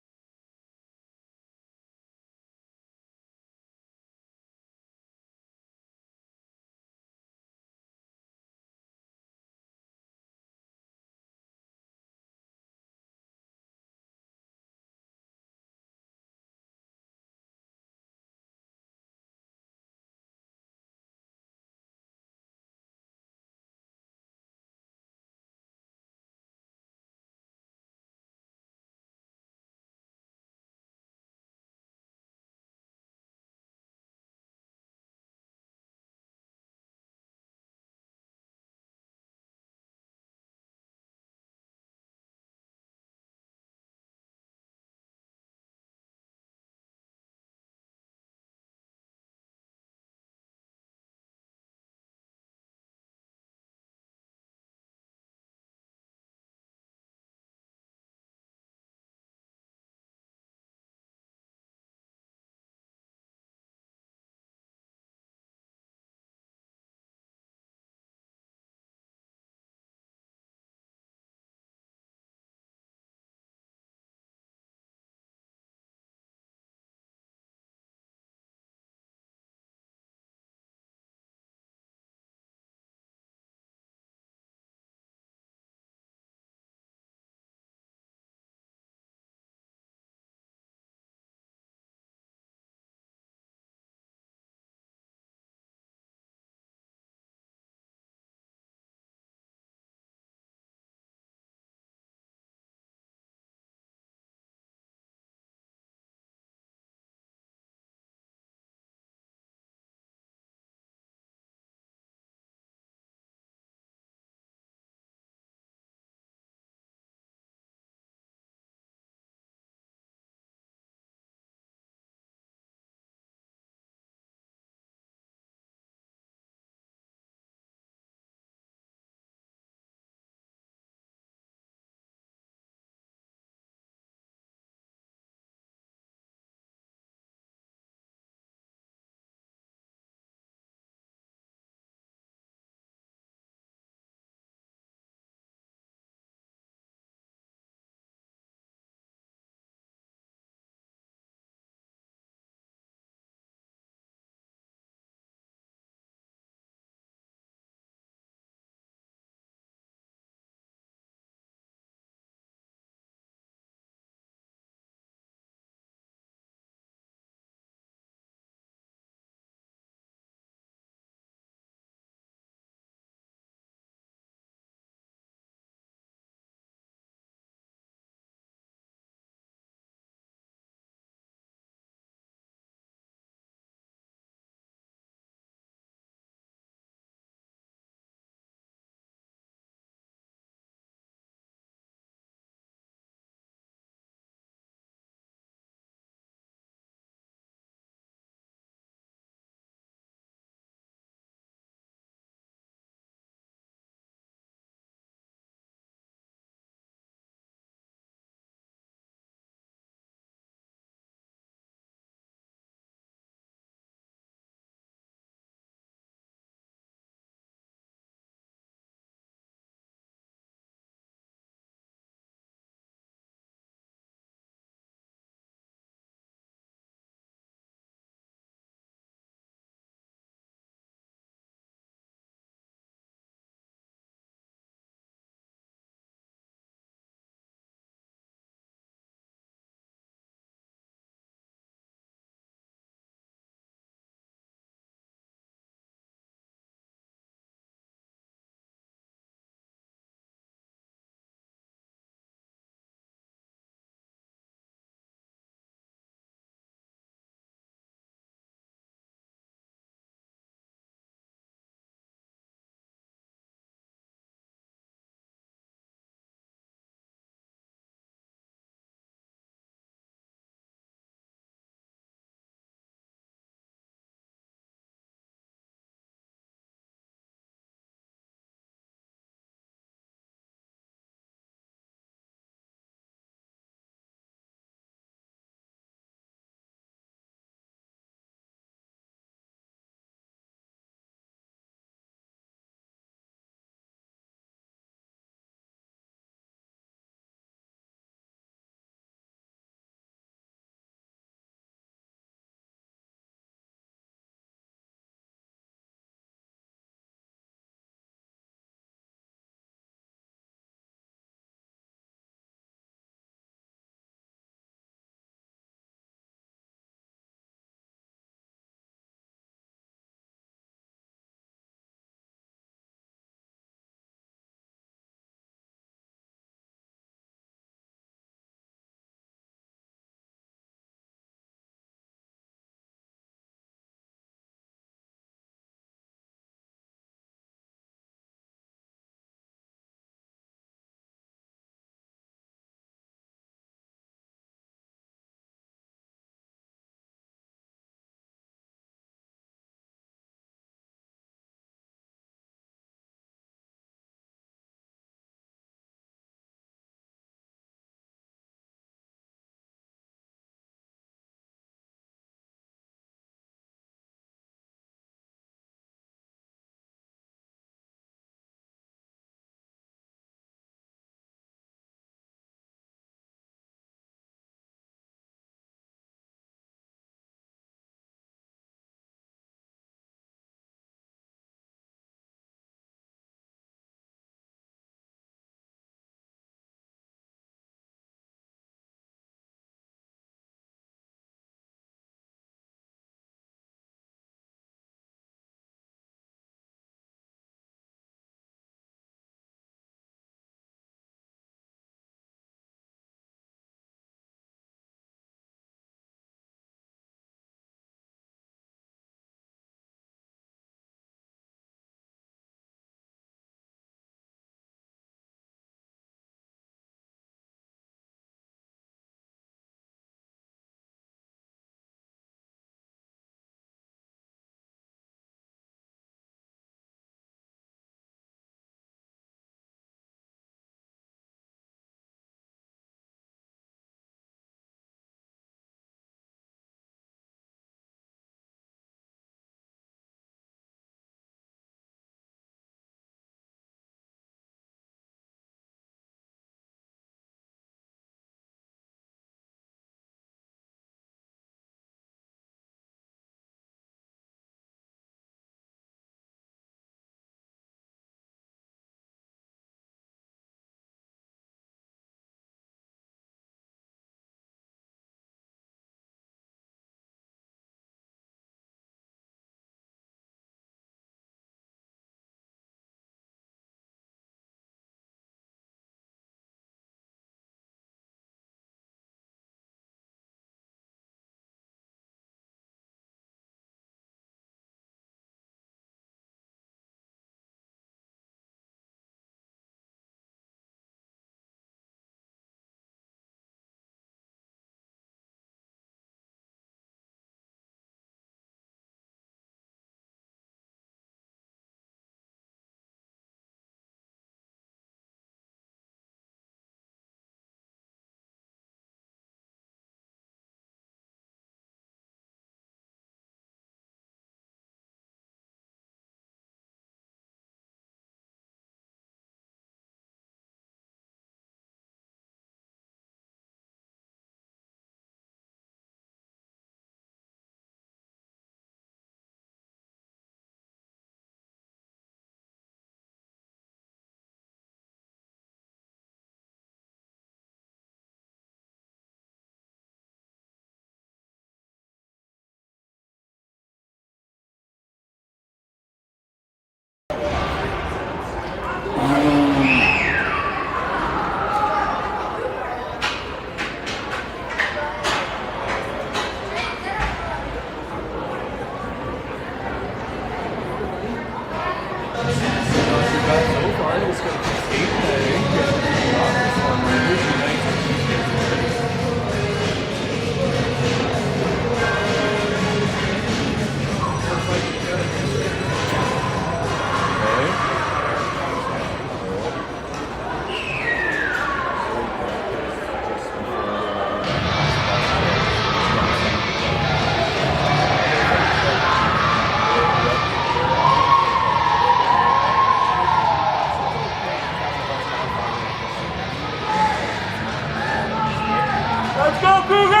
go, Cougars!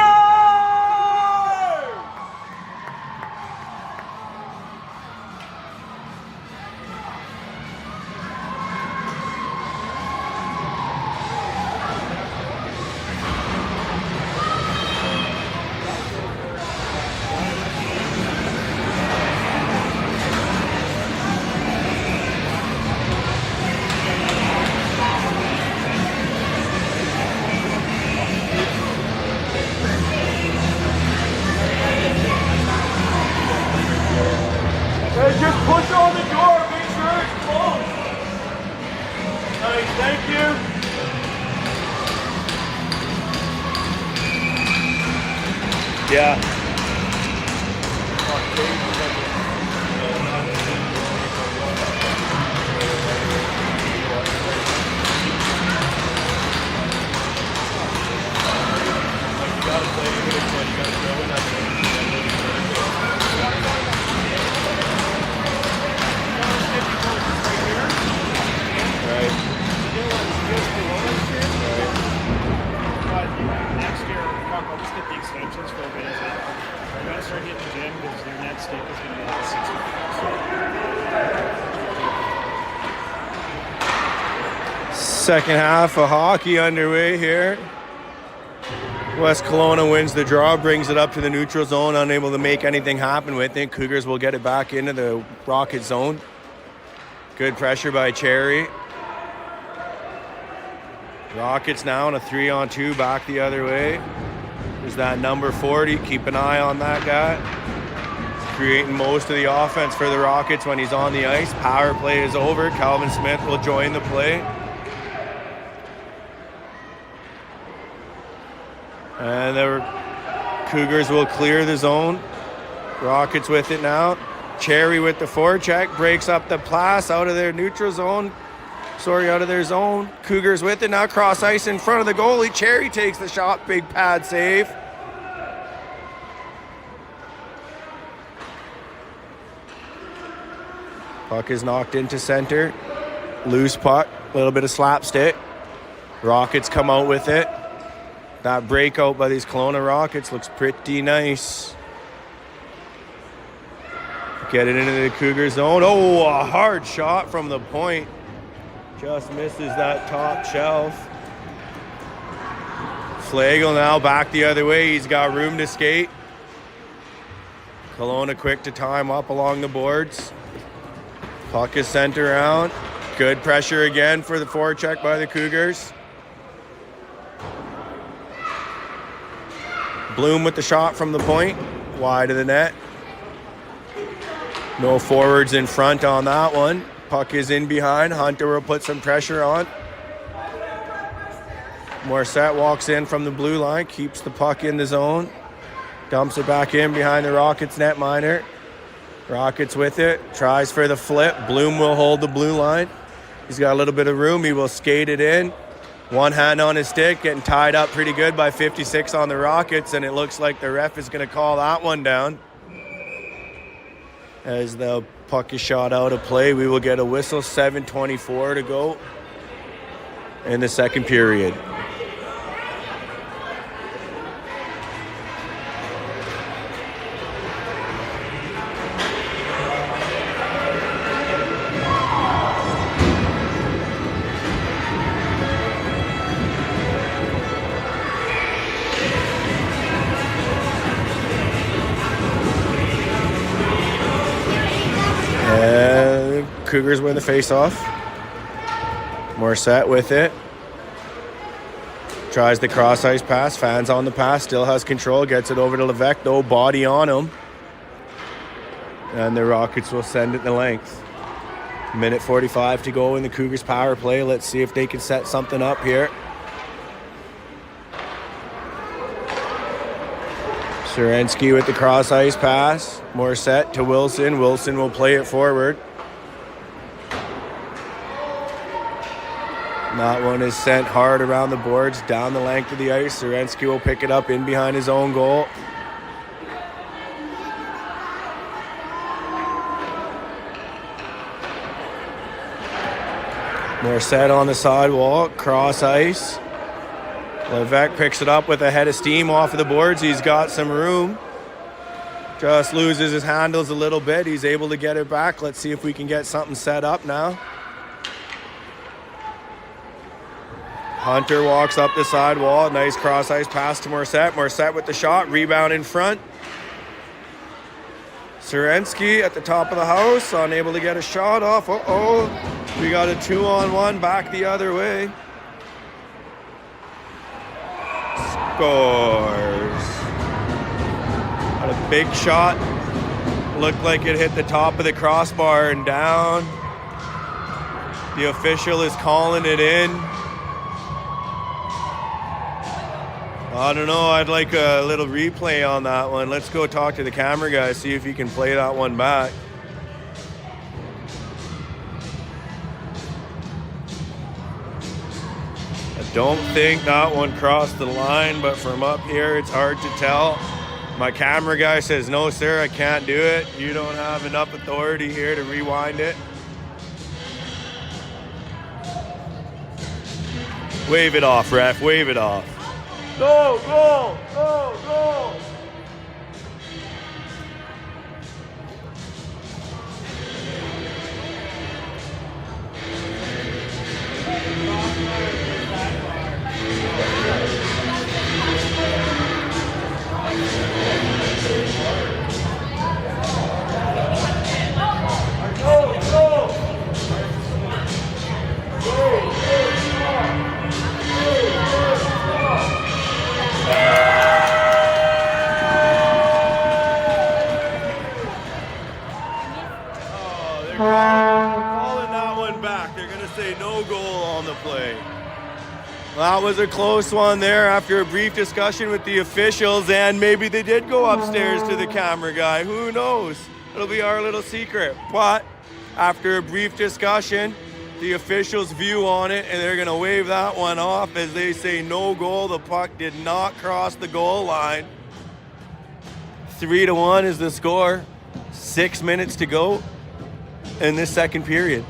Hey, just push on the door, make sure it's closed. Nice, thank you. Yeah.
Next year, I'll just get the extensions for a bit. I'm going to start hitting the gym because your next stick is going to be like 6 weeks.
Second half of hockey underway here. West Kelowna wins the draw, brings it up to the neutral zone, unable to make anything happen with it. Cougars will get it back into the Rocket zone. Good pressure by Cherry. Rockets now on a 3-on-2 back the other way. There's that number 40. Keep an eye on that guy. He's creating most of the offense for the Rockets when he's on the ice. Power play is over. Calvin Smith will join the play. And the Cougars will clear the zone. Rockets with it now. Cherry with the forecheck. Breaks up the pass out of their neutral zone. Out of their zone. Cougars with it now. Cross ice in front of the goalie. Cherry takes the shot. Big pad save. Puck is knocked into center. Loose puck. A little bit of slapstick. Rockets come out with it. That breakout by these Kelowna Rockets looks pretty nice. Get it into the Cougar zone. Oh, a hard shot from the point. Just misses that top shelf. Flagel now back the other way. He's got room to skate. Kelowna quick to time up along the boards. Puck is sent around. Good pressure again for the forecheck by the Cougars. Bloom with the shot from the point. Wide of the net. No forwards in front on that one. Puck is in behind. Hunter will put some pressure on. Morissette walks in from the blue line, keeps the puck in the zone, dumps it back in behind the Rockets netminder. Rockets with it, tries for the flip. Bloom will hold the blue line. He's got a little bit of room. He will skate it in. One hand on his stick, getting tied up pretty good by 56 on the Rockets, and it looks like the ref is going to call that one down. As the puck is shot out of play, we will get a whistle. 7:24 to go in the second period. Cougars win the face-off. Morissette with it. Tries the cross-ice pass. Fans on the pass. Still has control. Gets it over to Levesque. No body on him. And the Rockets will send it the length. Minute 45 to go in the Cougars power play. Let's see if they can set something up here. Serensky with the cross-ice pass. Morissette to Wilson. Wilson will play it forward. That one is sent hard around the boards, down the length of the ice. Serensky will pick it up in behind his own goal. Morissette on the sidewalk, cross ice. Levesque picks it up with a head of steam off of the boards. He's got some room. Just loses his handles a little bit. He's able to get it back. Let's see if we can get something set up now. Hunter walks up the sidewall. Nice cross ice pass to Morissette. Morissette with the shot. Rebound in front. Serensky at the top of the house. Unable to get a shot off. Uh-oh. We got a 2-on-1 back the other way. Scores. Got a big shot. Looked like it hit the top of the crossbar and down. The official is calling it in. I don't know. I'd like a little replay on that one. Let's go talk to the camera guy, see if he can play that one back. I don't think that one crossed the line, but from up here, it's hard to tell. My camera guy says, no, sir, I can't do it. You don't have enough authority here to rewind it. Wave it off, ref. Wave it off. Go, go, go, go. Calling that one back. They're going to say no goal on the play. That was a close one there after a brief discussion with the officials, and maybe they did go upstairs to the camera guy. Who knows? It'll be our little secret. But after a brief discussion, the officials' view on it, and they're going to wave that one off as they say no goal. The puck did not cross the goal line. 3-1 is the score. 6 minutes to go in this second period.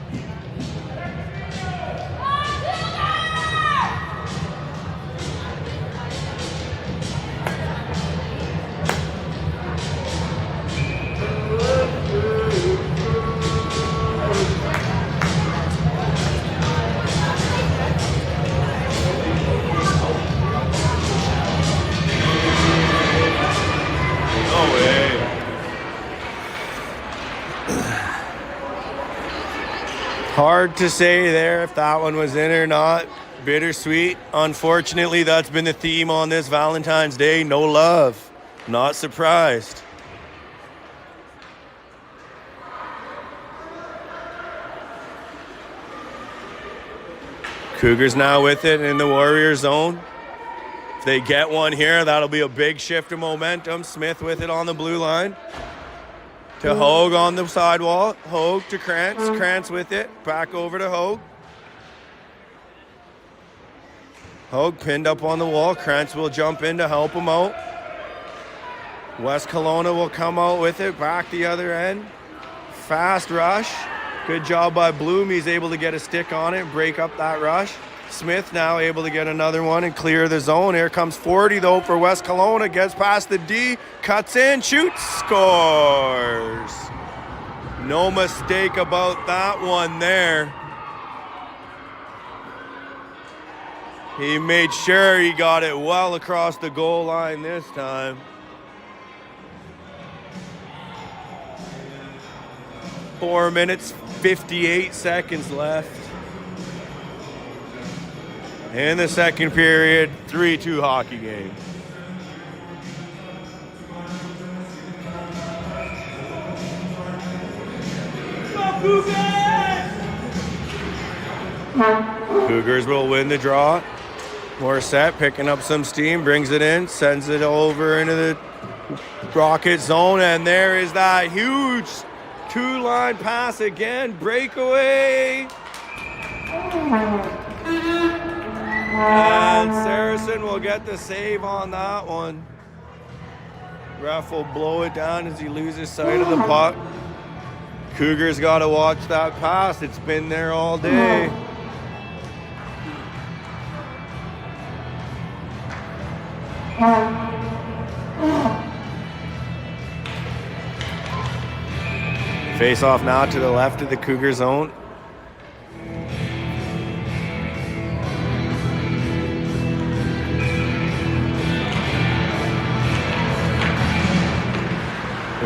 Hard to say there if that one was in or not. Bittersweet. Unfortunately, that's been the theme on this Valentine's Day. No love. Not surprised. Cougars now with it in the Warrior zone. If they get one here, that'll be a big shift of momentum. Smith with it on the blue line. To Hogue on the sidewall. Hogue to Krantz. Krantz with it. Back over to Hogue. Hogue pinned up on the wall. Krantz will jump in to help him out. West Kelowna will come out with it. Back the other end. Fast rush. Good job by Bloom. He's able to get a stick on it. Break up that rush. Smith now able to get another one and clear the zone. Here comes 40 though for West Kelowna. Gets past the D. Cuts in. Shoots. Scores. No mistake about that one there. He made sure he got it well across the goal line this time. Four minutes, 58 seconds left. In the second period, 3-2 hockey game. Cougars will win the draw. Morissette picking up some steam, brings it in, sends it over into the Rocket zone, and there is that huge two-line pass again. Breakaway. And Saracen will get the save on that one. Ref will blow it down as he loses sight of the puck. Cougars got to watch that pass. It's been there all day. Face off now to the left of the Cougar zone.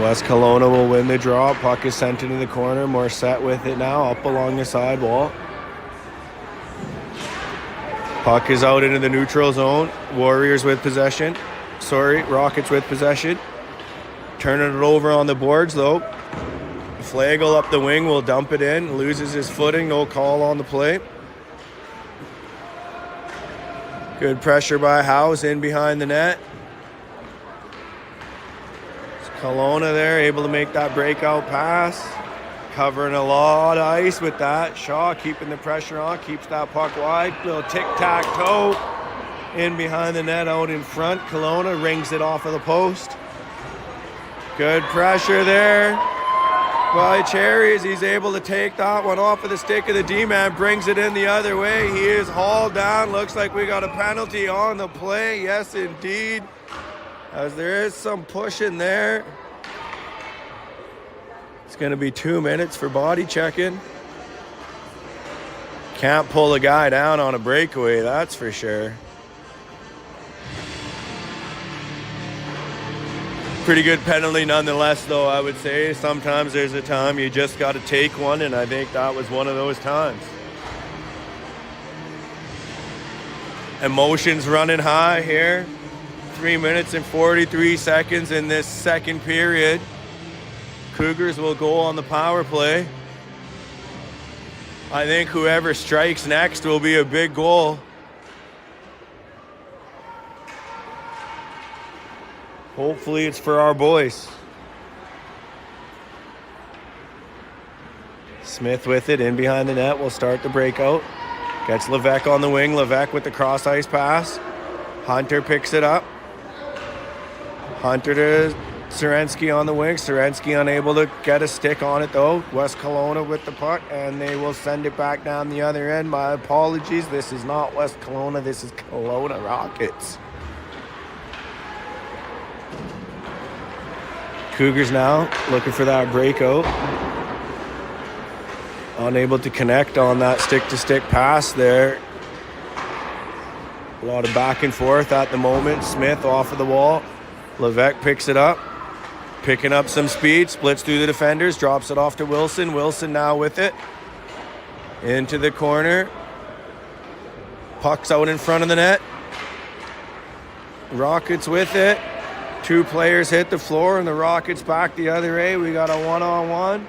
West Kelowna will win the draw. Puck is sent into the corner. More set with it now, up along the side wall. Puck is out into the neutral zone. Warriors with possession. Rockets with possession. Turning it over on the boards though. Flagel up the wing will dump it in. Loses his footing. No call on the play. Good pressure by House in behind the net. Kelowna there, able to make that breakout pass. Covering a lot of ice with that. Shaw keeping the pressure on, keeps that puck wide. Little tic-tac-toe in behind the net, out in front. Kelowna rings it off of the post. Good pressure there by Cherries. He's able to take that one off of the stick of the D-man, brings it in the other way. He is hauled down. Looks like we got a penalty on the play. Yes, indeed. As there is some pushing there. It's going to be 2 minutes for body checking. Can't pull a guy down on a breakaway, that's for sure. Pretty good penalty nonetheless, though, I would say. Sometimes there's a time you just got to take one, and I think that was one of those times. Emotions running high here. 3 minutes and 43 seconds in this second period. Cougars will go on the power play. I think whoever strikes next will be a big goal. Hopefully it's for our boys. Smith with it in behind the net will start the breakout. Gets Levesque on the wing. Levesque with the cross ice pass. Hunter picks it up. Hunter to Serensky on the wing. Serensky unable to get a stick on it though. West Kelowna with the puck, and they will send it back down the other end. My apologies. This is not West Kelowna. This is Kelowna Rockets. Cougars now looking for that breakout. Unable to connect on that stick-to-stick pass there. A lot of back and forth at the moment. Smith off of the wall. Levesque picks it up. Picking up some speed. Splits through the defenders. Drops it off to Wilson. Wilson now with it. Into the corner. Puck's out in front of the net. Rockets with it. Two players hit the floor and the Rockets back the other way. We got a one-on-one.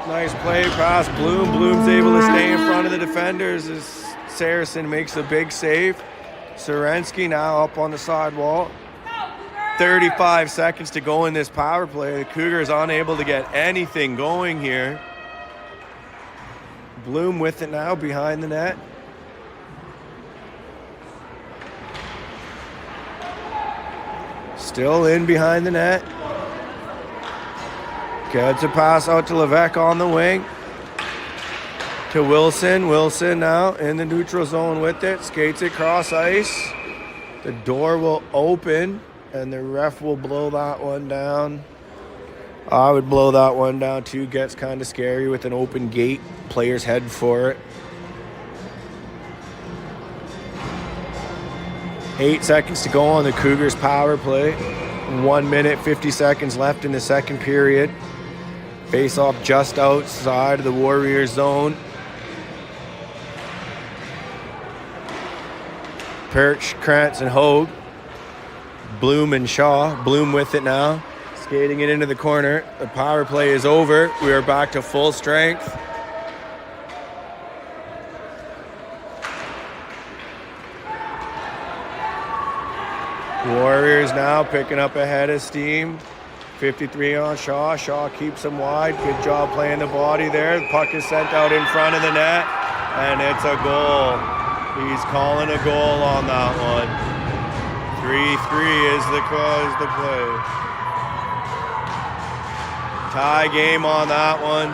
Nice play pass. Bloom's able to stay in front of the defenders as Saracen makes a big save. Serensky now up on the side wall. 35 seconds to go in this power play. The Cougars unable to get anything going here. Bloom with it now behind the net. Still in behind the net. Gets a pass out to Levesque on the wing. To Wilson. Wilson now in the neutral zone with it. Skates it cross ice. The door will open and the ref will blow that one down. I would blow that one down too. Gets kind of scary with an open gate. Players head for it. 8 seconds to go on the Cougars power play. 1 minute, 50 seconds left in the second period. Face off just outside of the Warriors zone. Perch, Krantz, and Hogue. Bloom and Shaw. Bloom with it now. Skating it into the corner. The power play is over. We are back to full strength. Warriors now picking up a head of steam. 53 on Shaw. Shaw keeps him wide. Good job playing the body there. The puck is sent out in front of the net, and it's a goal. He's calling a goal on that one. 3-3 is the play. Tie game on that one.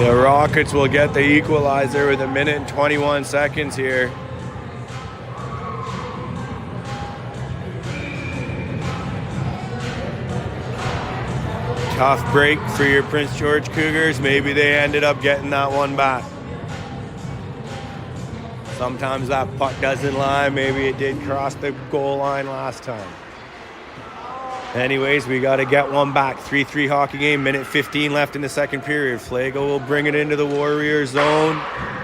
The Rockets will get the equalizer with 1 minute and 21 seconds here. Tough break for your Prince George Cougars. Maybe they ended up getting that one back. Sometimes that puck doesn't lie. Maybe it did cross the goal line last time. Anyways, we got to get one back. 3-3 hockey game, 1:15 left in the second period. Flago will bring it into the Warriors zone.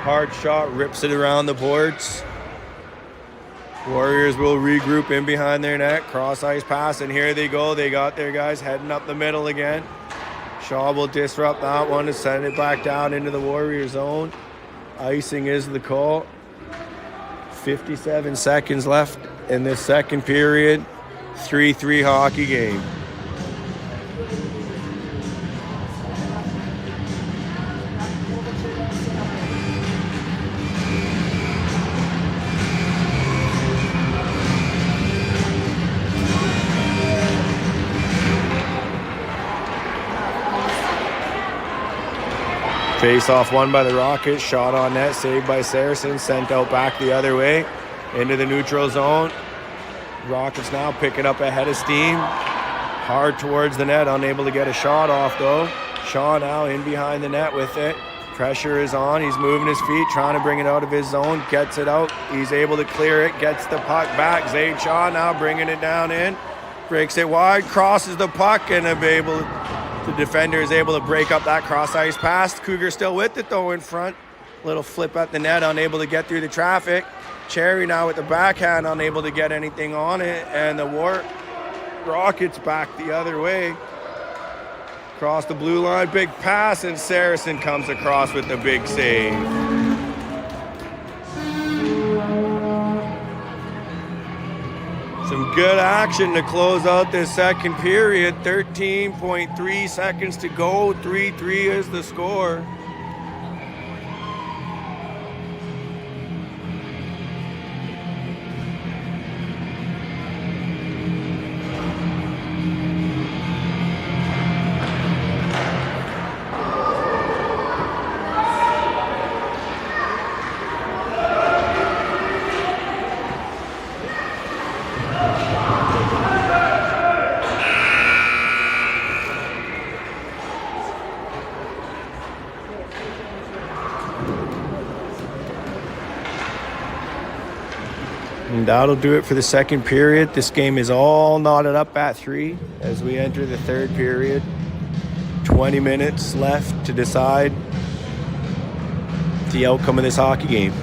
Hard shot, rips it around the boards. Warriors will regroup in behind their net. Cross ice pass, and here they go. They got their guys heading up the middle again. Shaw will disrupt that one and send it back down into the Warrior zone. Icing is the call. 57 seconds left in this second period. 3-3 hockey game. Face off won by the Rockets. Shot on net, saved by Saracen. Sent out back the other way into the neutral zone. Rockets now picking up a head of steam. Hard towards the net, unable to get a shot off though. Shaw now in behind the net with it. Pressure is on. He's moving his feet, trying to bring it out of his zone. Gets it out. He's able to clear it. Gets the puck back. Zayd Shaw now bringing it down in. Breaks it wide. Crosses the puck and the defender is able to break up that cross ice pass. Cougar still with it though in front. Little flip at the net, unable to get through the traffic. Cherry now with the backhand, unable to get anything on it. And the Rockets back the other way. Across the blue line, big pass, and Saracen comes across with the big save. Some good action to close out this second period. 13.3 seconds to go. 3-3 is the score. And that'll do it for the second period. This game is all knotted up at 3 as we enter the third period. 20 minutes left to decide the outcome of this hockey game.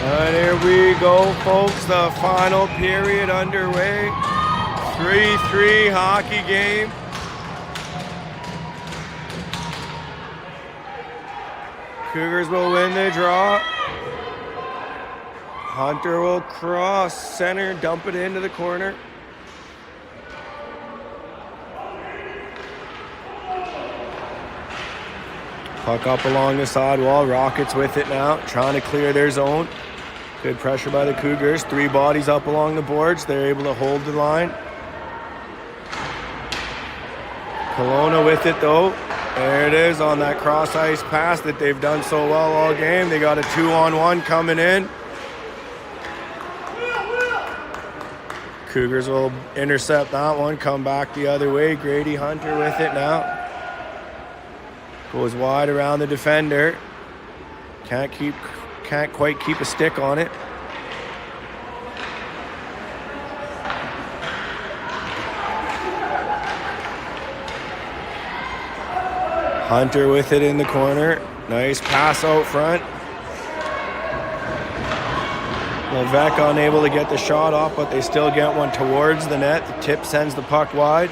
And here we go, folks. The final period underway. 3-3 hockey game. Cougars will win the draw. Hunter will cross center, dump it into the corner. Puck up along the sidewall. Rockets with it now, trying to clear their zone. Good pressure by the Cougars. 3 bodies up along the boards. They're able to hold the line. Kelowna with it though. There it is on that cross ice pass that they've done so well all game. They got a 2-on-1 coming in. Cougars will intercept that one, come back the other way. Grady Hunter with it now. Goes wide around the defender. Can't quite keep a stick on it. Hunter with it in the corner. Nice pass out front. Levesque unable to get the shot off, but they still get one towards the net. The tip sends the puck wide.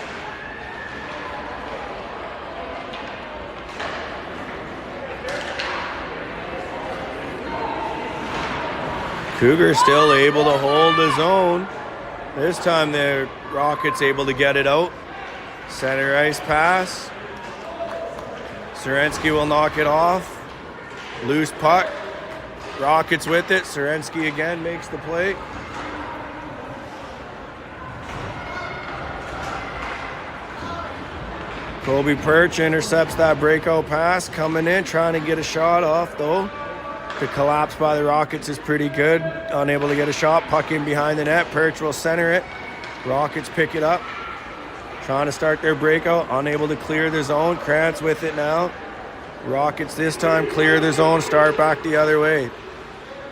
Cougars still able to hold the zone. This time the Rockets able to get it out. Center ice pass. Serensky will knock it off. Loose puck. Rockets with it. Serensky again makes the play. Colby Perch intercepts that breakout pass. Coming in, trying to get a shot off though. The collapse by the Rockets is pretty good. Unable to get a shot. Puck in behind the net. Perch will center it. Rockets pick it up. Trying to start their breakout. Unable to clear the zone. Krantz with it now. Rockets this time clear the zone. Start back the other way.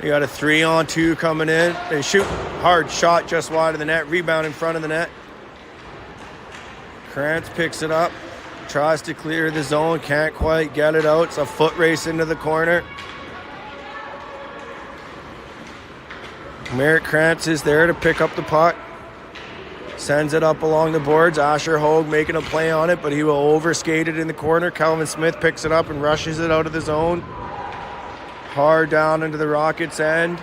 They got a 3-on-2 coming in. They shoot hard shot just wide of the net. Rebound in front of the net. Krantz picks it up. Tries to clear the zone. Can't quite get it out. It's a foot race into the corner. Merritt Krantz is there to pick up the puck. Sends it up along the boards. Asher Hogue making a play on it, but he will overskate it in the corner. Calvin Smith picks it up and rushes it out of the zone. Hard down into the Rockets' end.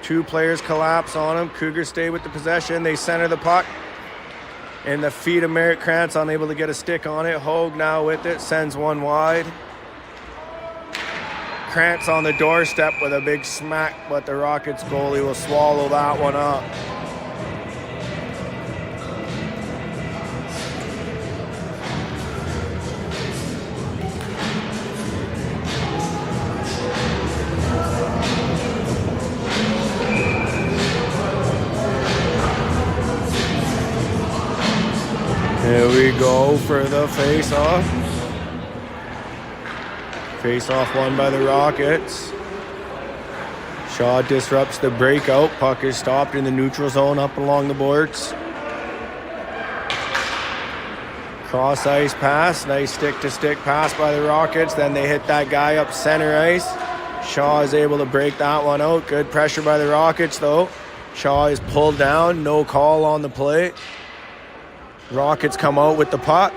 Two players collapse on him. Cougars stay with the possession. They center the puck. And the feet of Merritt Krantz unable to get a stick on it. Hogue now with it. Sends one wide. Krantz on the doorstep with a big smack, but the Rockets goalie will swallow that one up. Here we go for the face-off. Face-off won by the Rockets. Shaw disrupts the breakout. Puck is stopped in the neutral zone up along the boards. Cross ice pass. Nice stick-to-stick pass by the Rockets. Then they hit that guy up center ice. Shaw is able to break that one out. Good pressure by the Rockets though. Shaw is pulled down. No call on the play. Rockets come out with the puck.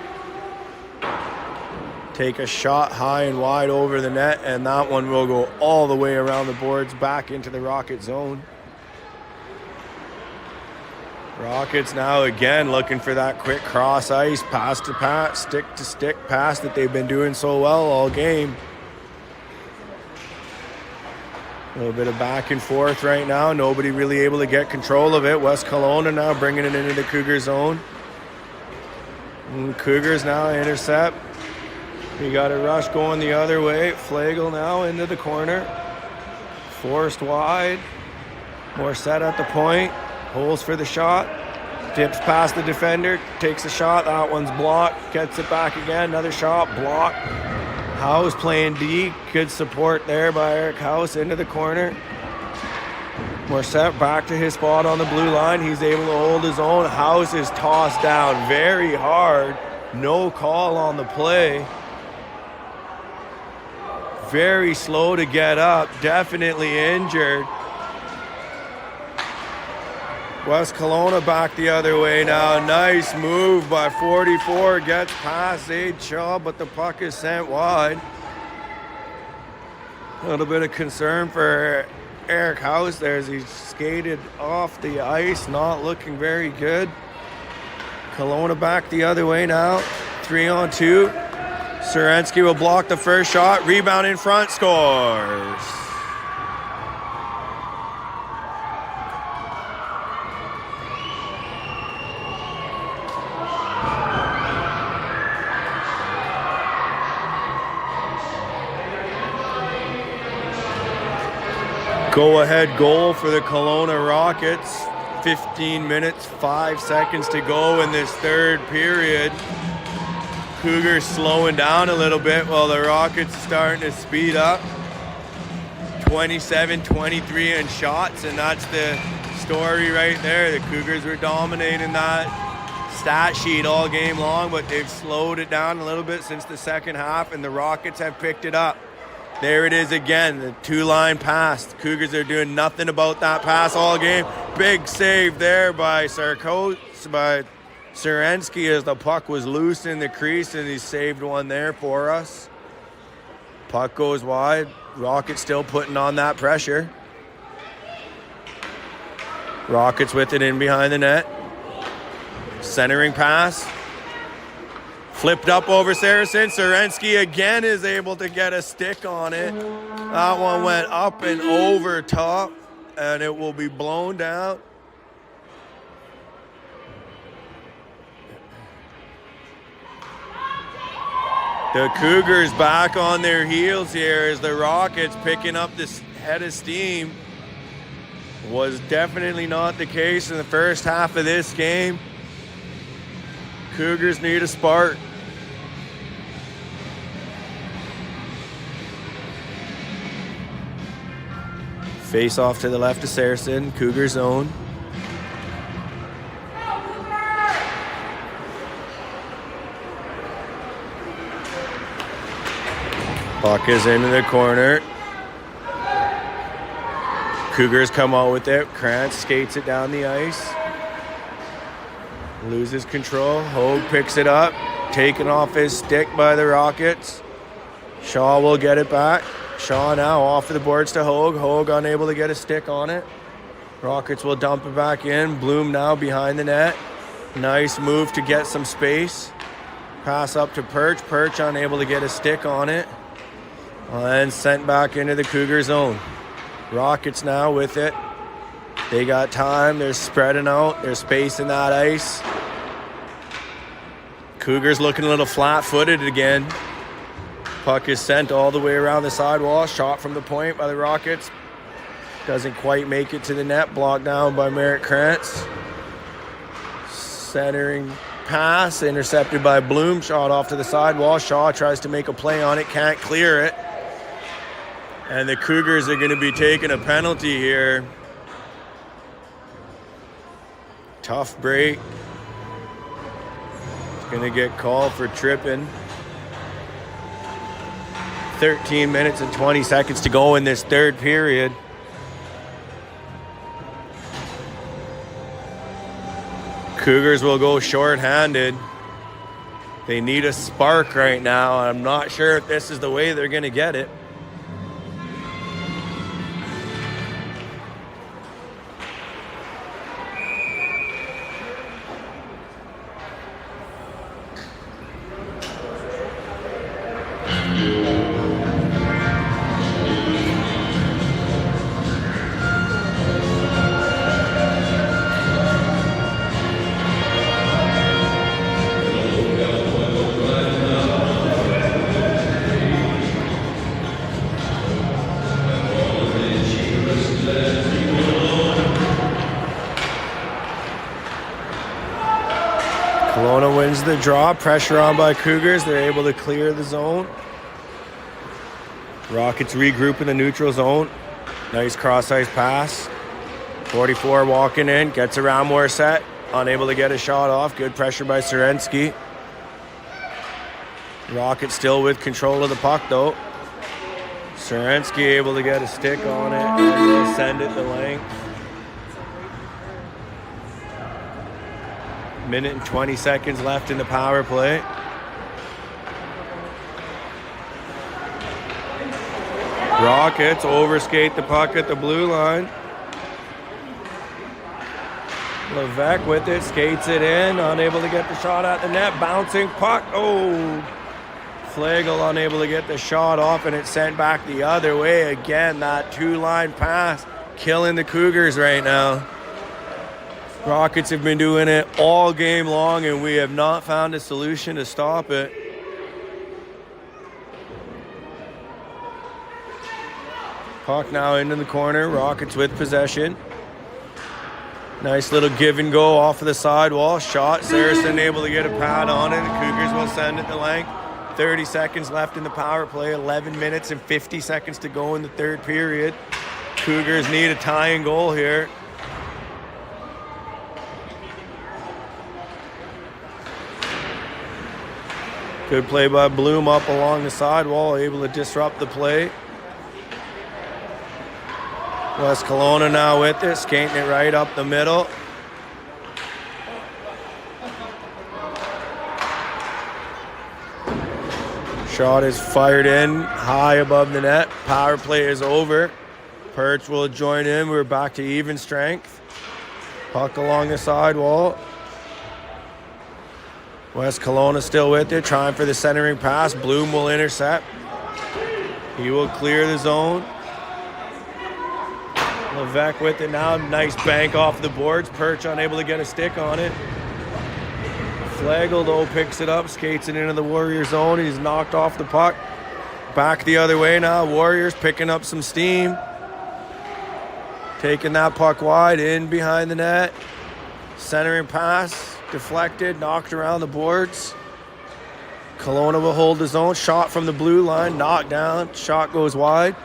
Take a shot high and wide over the net, and that one will go all the way around the boards back into the Rocket zone. Rockets now again looking for that quick cross ice, pass to pass, stick to stick pass that they've been doing so well all game. A little bit of back and forth right now. Nobody really able to get control of it. West Kelowna now bringing it into the Cougar zone. And Cougars now intercept. We got a rush going the other way. Flagel now into the corner. Forced wide. More set at the point. Holes for the shot. Dips past the defender. Takes a shot. That one's blocked. Gets it back again. Another shot. Blocked. House playing D. Good support there by Eric House into the corner. Morissette back to his spot on the blue line. He's able to hold his own. House is tossed down very hard. No call on the play. Very slow to get up. Definitely injured. West Kelowna back the other way now. Nice move by 44. Gets past Aid Shaw, but the puck is sent wide. A little bit of concern for Eric House there as he skated off the ice. Not looking very good. Kelowna back the other way now. 3-on-2. Serensky will block the first shot. Rebound in front. Scores. Go-ahead goal for the Kelowna Rockets. 15 minutes, 5 seconds to go in this third period. Cougars slowing down a little bit while the Rockets starting to speed up. 27-23 in shots, and that's the story right there. The Cougars were dominating that stat sheet all game long, but they've slowed it down a little bit since the second half, and the Rockets have picked it up. There it is again, the two-line pass. The Cougars are doing nothing about that pass all game. Big save there by Serensky as the puck was loose in the crease, and he saved one there for us. Puck goes wide. Rockets still putting on that pressure. Rockets with it in behind the net. Centering pass. Flipped up over Saracen. Serensky again is able to get a stick on it. That one went up and over top, and it will be blown down. The Cougars back on their heels here as the Rockets picking up this head of steam. Was definitely not the case in the first half of this game. Cougars need a spark. Face off to the left of Saracen, Cougar zone. Puck is into the corner. Cougars come out with it. Krantz skates it down the ice. Loses control. Hogue picks it up. Taken off his stick by the Rockets. Shaw will get it back. Shaw now off of the boards to Hogue. Hogue unable to get a stick on it. Rockets will dump it back in. Bloom now behind the net. Nice move to get some space. Pass up to Perch. Perch unable to get a stick on it. And sent back into the Cougar zone. Rockets now with it. They got time. They're spreading out. They're spacing that ice. Cougars looking a little flat-footed again. Puck is sent all the way around the sidewall. Shot from the point by the Rockets. Doesn't quite make it to the net. Blocked down by Merritt Krantz. Centering pass. Intercepted by Bloom. Shot off to the sidewall. Shaw tries to make a play on it. Can't clear it. And the Cougars are going to be taking a penalty here. Tough break. It's going to get called for tripping. 13 minutes and 20 seconds to go in this third period. Cougars will go shorthanded. They need a spark right now. I'm not sure if this is the way they're going to get it. Kelowna wins the draw. Pressure on by Cougars. They're able to clear the zone. Rockets regroup in the neutral zone. Nice cross-ice pass. 44 walking in. Gets around Morissette. Unable to get a shot off. Good pressure by Serensky. Rockets still with control of the puck, though. Serensky able to get a stick on it. And will send it the length. Minute and 20 seconds left in the power play. Rockets overskate the puck at the blue line. Levesque with it, skates it in, unable to get the shot at the net. Bouncing puck. Oh, Flagel unable to get the shot off, and it's sent back the other way. Again, that two-line pass killing the Cougars right now. Rockets have been doing it all game long, and we have not found a solution to stop it. Puck now into the corner. Rockets with possession. Nice little give and go off of the sidewall. Shot. Saracen able to get a pad on it. The Cougars will send it to length. 30 seconds left in the power play. 11 minutes and 50 seconds to go in the third period. Cougars need a tying goal here. Good play by Bloom up along the sidewall, able to disrupt the play. West Kelowna now with it, skating it right up the middle. Shot is fired in, high above the net. Power play is over. Perch will join in. We're back to even strength. Puck along the sidewall. West Kelowna still with it, trying for the centering pass. Bloom will intercept. He will clear the zone. Levesque with it now. Nice bank off the boards. Perch unable to get a stick on it. Flagel though picks it up, skates it into the Warrior zone. He's knocked off the puck. Back the other way now. Warriors picking up some steam. Taking that puck wide in behind the net. Centering pass. Deflected, knocked around the boards. Kelowna will hold the zone. Shot from the blue line, knocked down. Shot goes wide.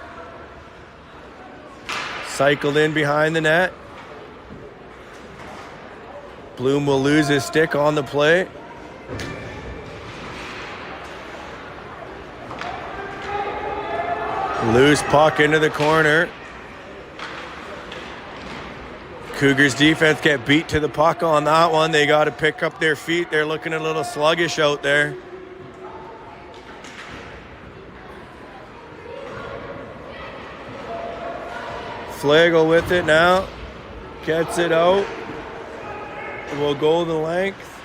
Cycled in behind the net. Bloom will lose his stick on the play. Loose puck into the corner. Cougars defense get beat to the puck on that one. They got to pick up their feet. They're looking a little sluggish out there. Flagel with it now. Gets it out. Will go the length.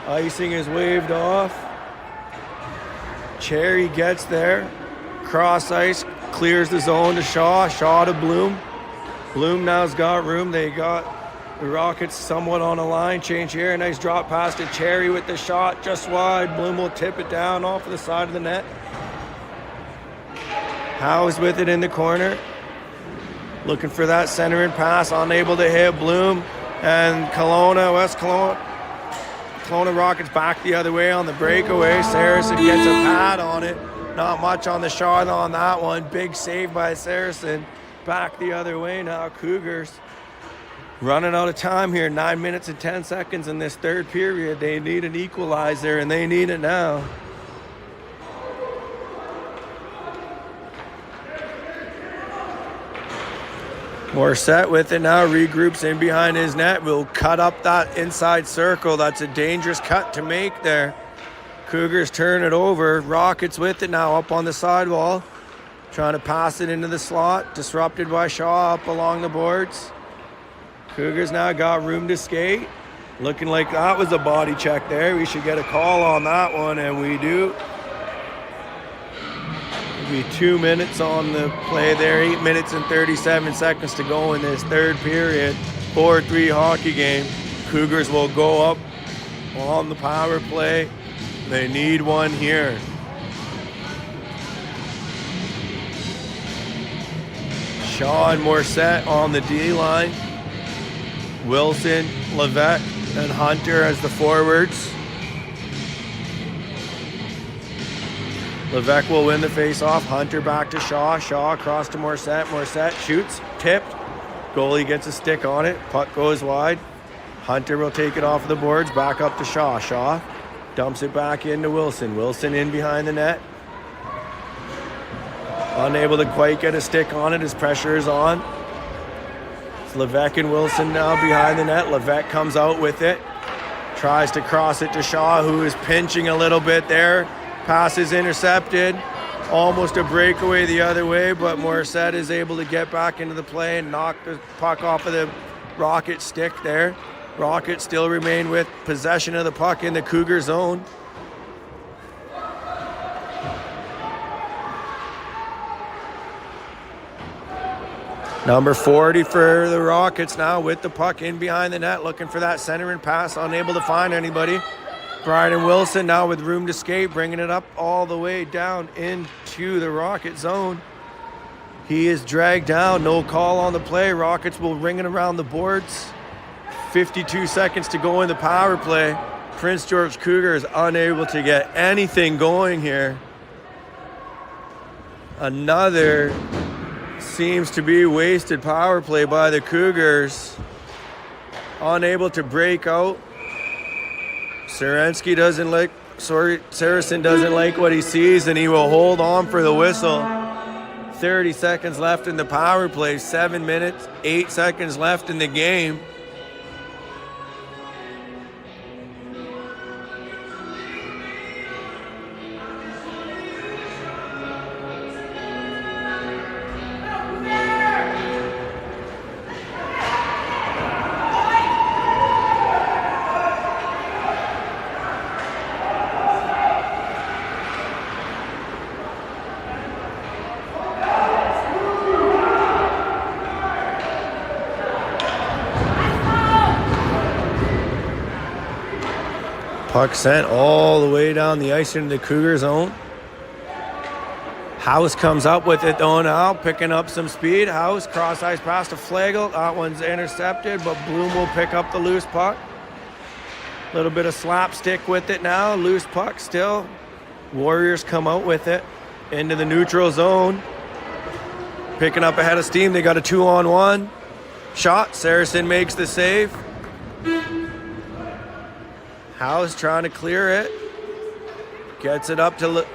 Icing is waved off. Cherry gets there. Cross ice. Clears the zone to Shaw. Shaw to Bloom. Bloom now's got room. They got the Rockets somewhat on a line. Change here. Nice drop pass to Cherry with the shot. Just wide. Bloom will tip it down off of the side of the net. Howe's with it in the corner. Looking for that centering pass. Unable to hit Bloom. And West Kelowna Rockets back the other way on the breakaway. Saracen gets a pad on it. Not much on the shot on that one. Big save by Saracen. Back the other way now. Cougars running out of time here. 9 minutes and 10 seconds in this third period. They need an equalizer, and they need it now. Morissette with it now. Regroups in behind his net. Will cut up that inside circle. That's a dangerous cut to make there. Cougars turn it over. Rockets with it now up on the sidewall. Trying to pass it into the slot. Disrupted by Shaw up along the boards. Cougars now got room to skate. Looking like that was a body check there. We should get a call on that one, and we do. It'll be 2 minutes on the play there. 8 minutes and 37 seconds to go in this third period. 4-3 hockey game. Cougars will go up on the power play. They need one here. Shaw and Morissette on the D-line. Wilson, Levesque, and Hunter as the forwards. Levesque will win the face-off. Hunter back to Shaw. Shaw across to Morissette. Morissette shoots, tipped. Goalie gets a stick on it. Puck goes wide. Hunter will take it off the boards. Back up to Shaw. Shaw dumps it back into Wilson. Wilson in behind the net. Unable to quite get a stick on it as pressure is on. It's Levesque and Wilson now behind the net. Levesque comes out with it. Tries to cross it to Shaw, who is pinching a little bit there. Pass is intercepted. Almost a breakaway the other way, but Morissette is able to get back into the play and knock the puck off of the Rocket stick there. Rockets still remain with possession of the puck in the Cougar zone. Number 40 for the Rockets now with the puck in behind the net, looking for that centering pass, unable to find anybody. Bryden Wilson now with room to skate, bringing it up all the way down into the Rocket zone. He is dragged down. No call on the play. Rockets will ring it around the boards. 52 seconds to go in the power play. Prince George Cougars unable to get anything going here. Another seems to be wasted power play by the Cougars. Unable to break out. Saracen doesn't like what he sees, and he will hold on for the whistle. 30 seconds left in the power play. 7 minutes, 8 seconds left in the game. Puck sent all the way down the ice into the Cougar zone. House comes up with it though now, picking up some speed. House, cross ice pass to Flagel. That one's intercepted, but Bloom will pick up the loose puck. A little bit of slapstick with it now. Loose puck still. Warriors come out with it into the neutral zone. Picking up ahead of steam. They got a 2-on-1 shot. Saracen makes the save. House trying to clear it. Gets it up to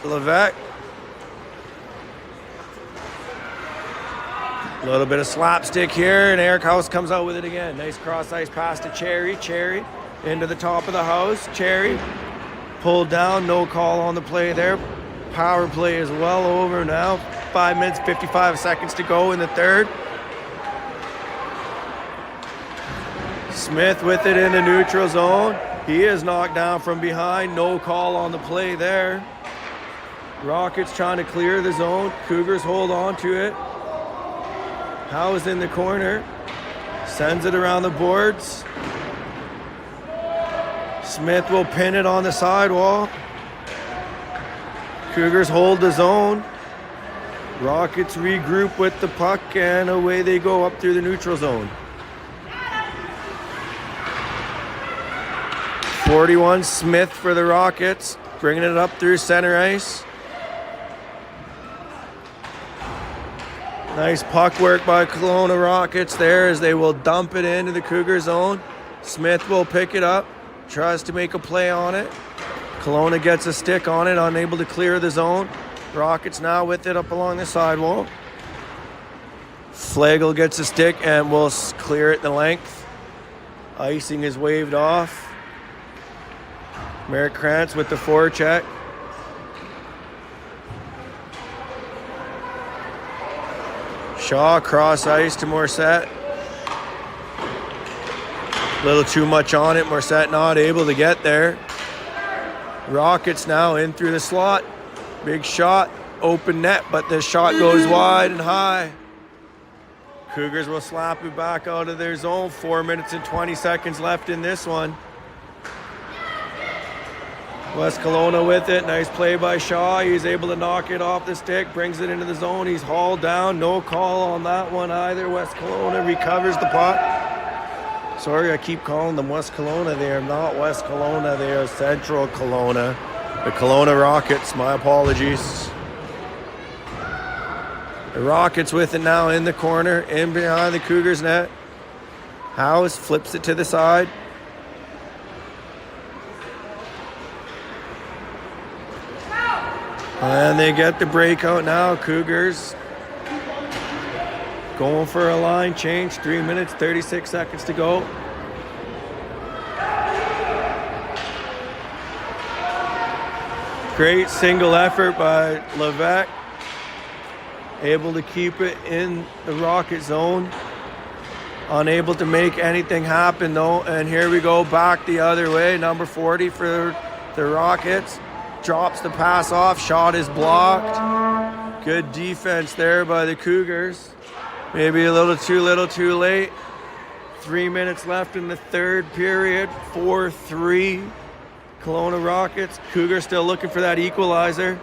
Levesque. A little bit of slapstick here, and Eric House comes out with it again. Nice cross-ice pass to Cherry. Cherry into the top of the house. Cherry pulled down. No call on the play there. Power play is well over now. 5 minutes, 55 seconds to go in the third. Smith with it in the neutral zone. He is knocked down from behind. No call on the play there. Rockets trying to clear the zone. Cougars hold on to it. Howe is in the corner. Sends it around the boards. Smith will pin it on the sidewall. Cougars hold the zone. Rockets regroup with the puck, and away they go up through the neutral zone. 41 Smith for the Rockets, bringing it up through center ice. Nice puck work by Kelowna Rockets there as they will dump it into the Cougar zone. Smith will pick it up, tries to make a play on it. Kelowna gets a stick on it, unable to clear the zone. Rockets now with it up along the sidewall. Flagel gets a stick and will clear it the length. Icing is waved off. Merrick Krantz with the forecheck. Shaw cross ice to Morissette. A little too much on it. Morissette not able to get there. Rockets now in through the slot. Big shot, open net, but the shot goes wide and high. Cougars will slap it back out of their zone. 4 minutes and 20 seconds left in this one. West Kelowna with it. Nice play by Shaw. He's able to knock it off the stick, brings it into the zone. He's hauled down. No call on that one either. West Kelowna recovers the puck. Sorry, I keep calling them West Kelowna. They are not West Kelowna. They are Central Kelowna. The Kelowna Rockets. My apologies. The Rockets with it now in the corner, in behind the Cougars net. House flips it to the side. And they get the breakout now. Cougars going for a line change. 3 minutes, 36 seconds to go. Great single effort by Levesque. Able to keep it in the Rocket zone. Unable to make anything happen though. And here we go back the other way. Number 40 for the Rockets. Drops the pass off. Shot is blocked. Good defense there by the Cougars. Maybe a little too late. 3 minutes left in the third period. 4-3. Kelowna Rockets. Cougars still looking for that equalizer.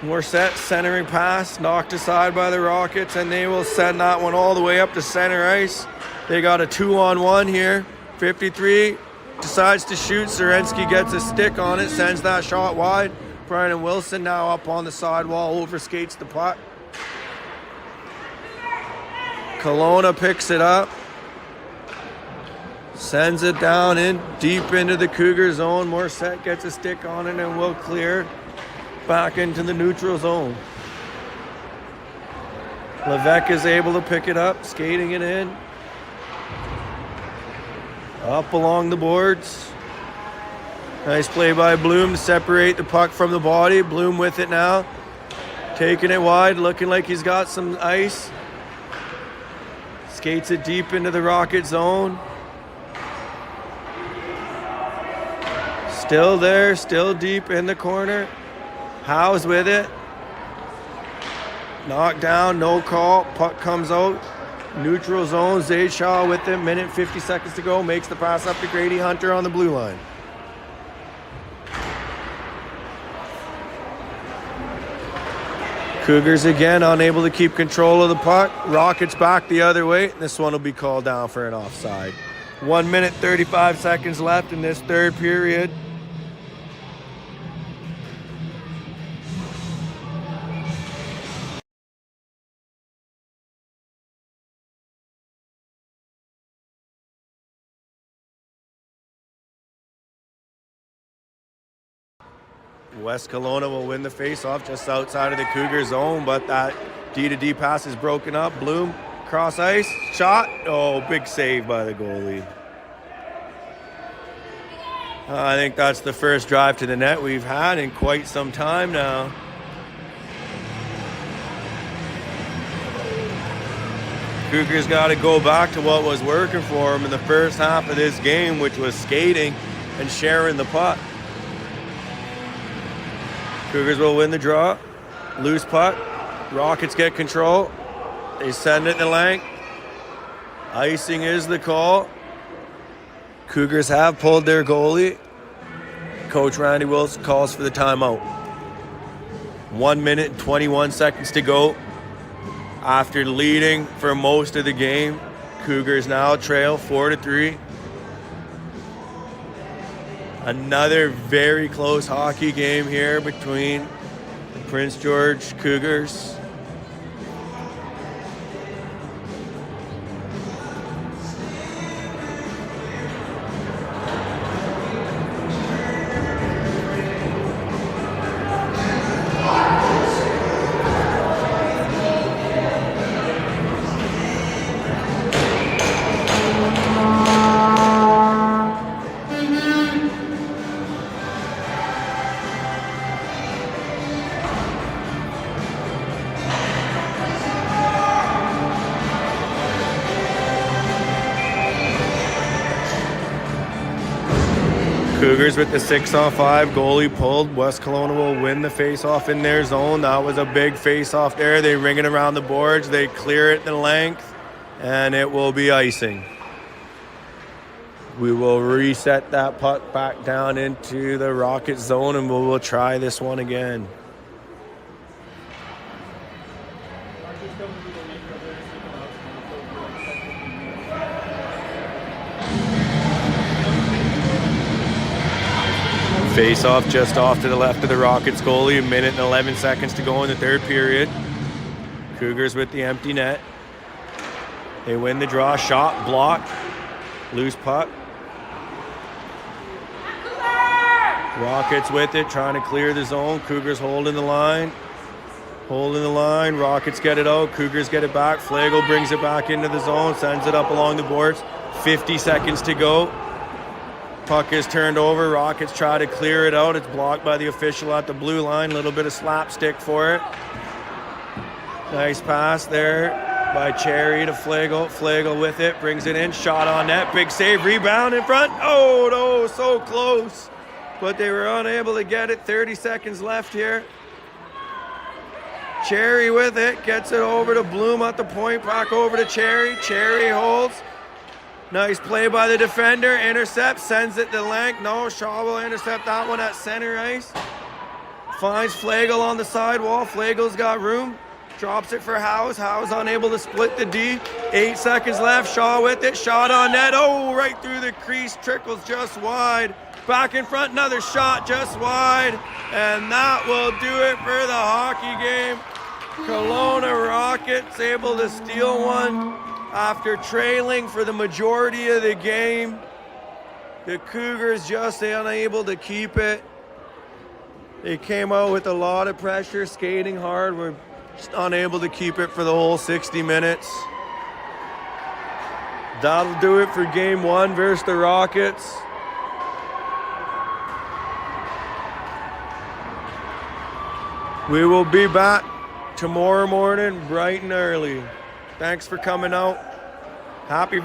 Morissette centering pass, knocked aside by the Rockets, and they will send that one all the way up to center ice. They got a 2-on-1 here. 53 decides to shoot. Serensky gets a stick on it, sends that shot wide. Brian Wilson now up on the sidewall, overskates the puck. Kelowna picks it up, sends it down in deep into the Cougar zone. Morissette gets a stick on it and will clear back into the neutral zone. Levesque is able to pick it up, skating it in. Up along the boards. Nice play by Bloom to separate the puck from the body. Bloom with it now. Taking it wide, looking like he's got some ice. Skates it deep into the Rocket zone. Still there, still deep in the corner. Howe's with it. Knocked down, no call. Puck comes out. Neutral zone. Zayshaw with it. Minute 50 seconds to go. Makes the pass up to Grady Hunter on the blue line. Cougars again unable to keep control of the puck. Rockets back the other way. This one will be called down for an offside. 1 minute 35 seconds left in this third period. West Kelowna will win the face-off just outside of the Cougar zone, but that D-to-D pass is broken up. Bloom, cross ice, shot. Oh, big save by the goalie. I think that's the first drive to the net we've had in quite some time now. Cougars got to go back to what was working for them in the first half of this game, which was skating and sharing the puck. Cougars will win the draw. Loose puck. Rockets get control. They send it in the length. Icing is the call. Cougars have pulled their goalie. Coach Randy Wilson calls for the timeout. 1 minute and 21 seconds to go. After leading for most of the game, Cougars now trail 4-3. Another very close hockey game here between the Prince George Cougars. Cougars with the 6-on-5 goalie pulled. West Kelowna will win the face-off in their zone. That was a big face-off there. They ring it around the boards. They clear it the length, and it will be icing. We will reset that puck back down into the Rocket zone, and we will try this one again. Face off just off to the left of the Rockets goalie. 1 minute and 11 seconds to go in the third period. Cougars with the empty net. They win the draw. Shot blocked. Loose puck. Rockets with it, trying to clear the zone. Cougars holding the line. Holding the line. Rockets get it out. Cougars get it back. Flagel brings it back into the zone. Sends it up along the boards. 50 seconds to go. Puck is turned over. Rockets try to clear it out. It's blocked by the official at the blue line. Little bit of slapstick for it. Nice pass there by Cherry to Flagel. Flagel with it. Brings it in. Shot on net. Big save. Rebound in front. Oh, no. So close. But they were unable to get it. 30 seconds left here. Cherry with it. Gets it over to Bloom at the point. Back over to Cherry. Cherry holds. Nice play by the defender. Intercept. Sends it to length. No, Shaw will intercept that one at center ice. Finds Flagel on the sidewall. Flagel's got room. Drops it for Howes. Howes unable to split the D. 8 seconds left. Shaw with it. Shot on net. Oh, right through the crease. Trickles just wide. Back in front. Another shot just wide. And that will do it for the hockey game. Kelowna Rockets able to steal one after trailing for the majority of the game. The Cougars just unable to keep it. They came out with a lot of pressure, skating hard. We're just unable to keep it for the whole 60 minutes. That'll do it for game 1 versus the Rockets. We will be back tomorrow morning bright and early. Thanks for coming out. Happy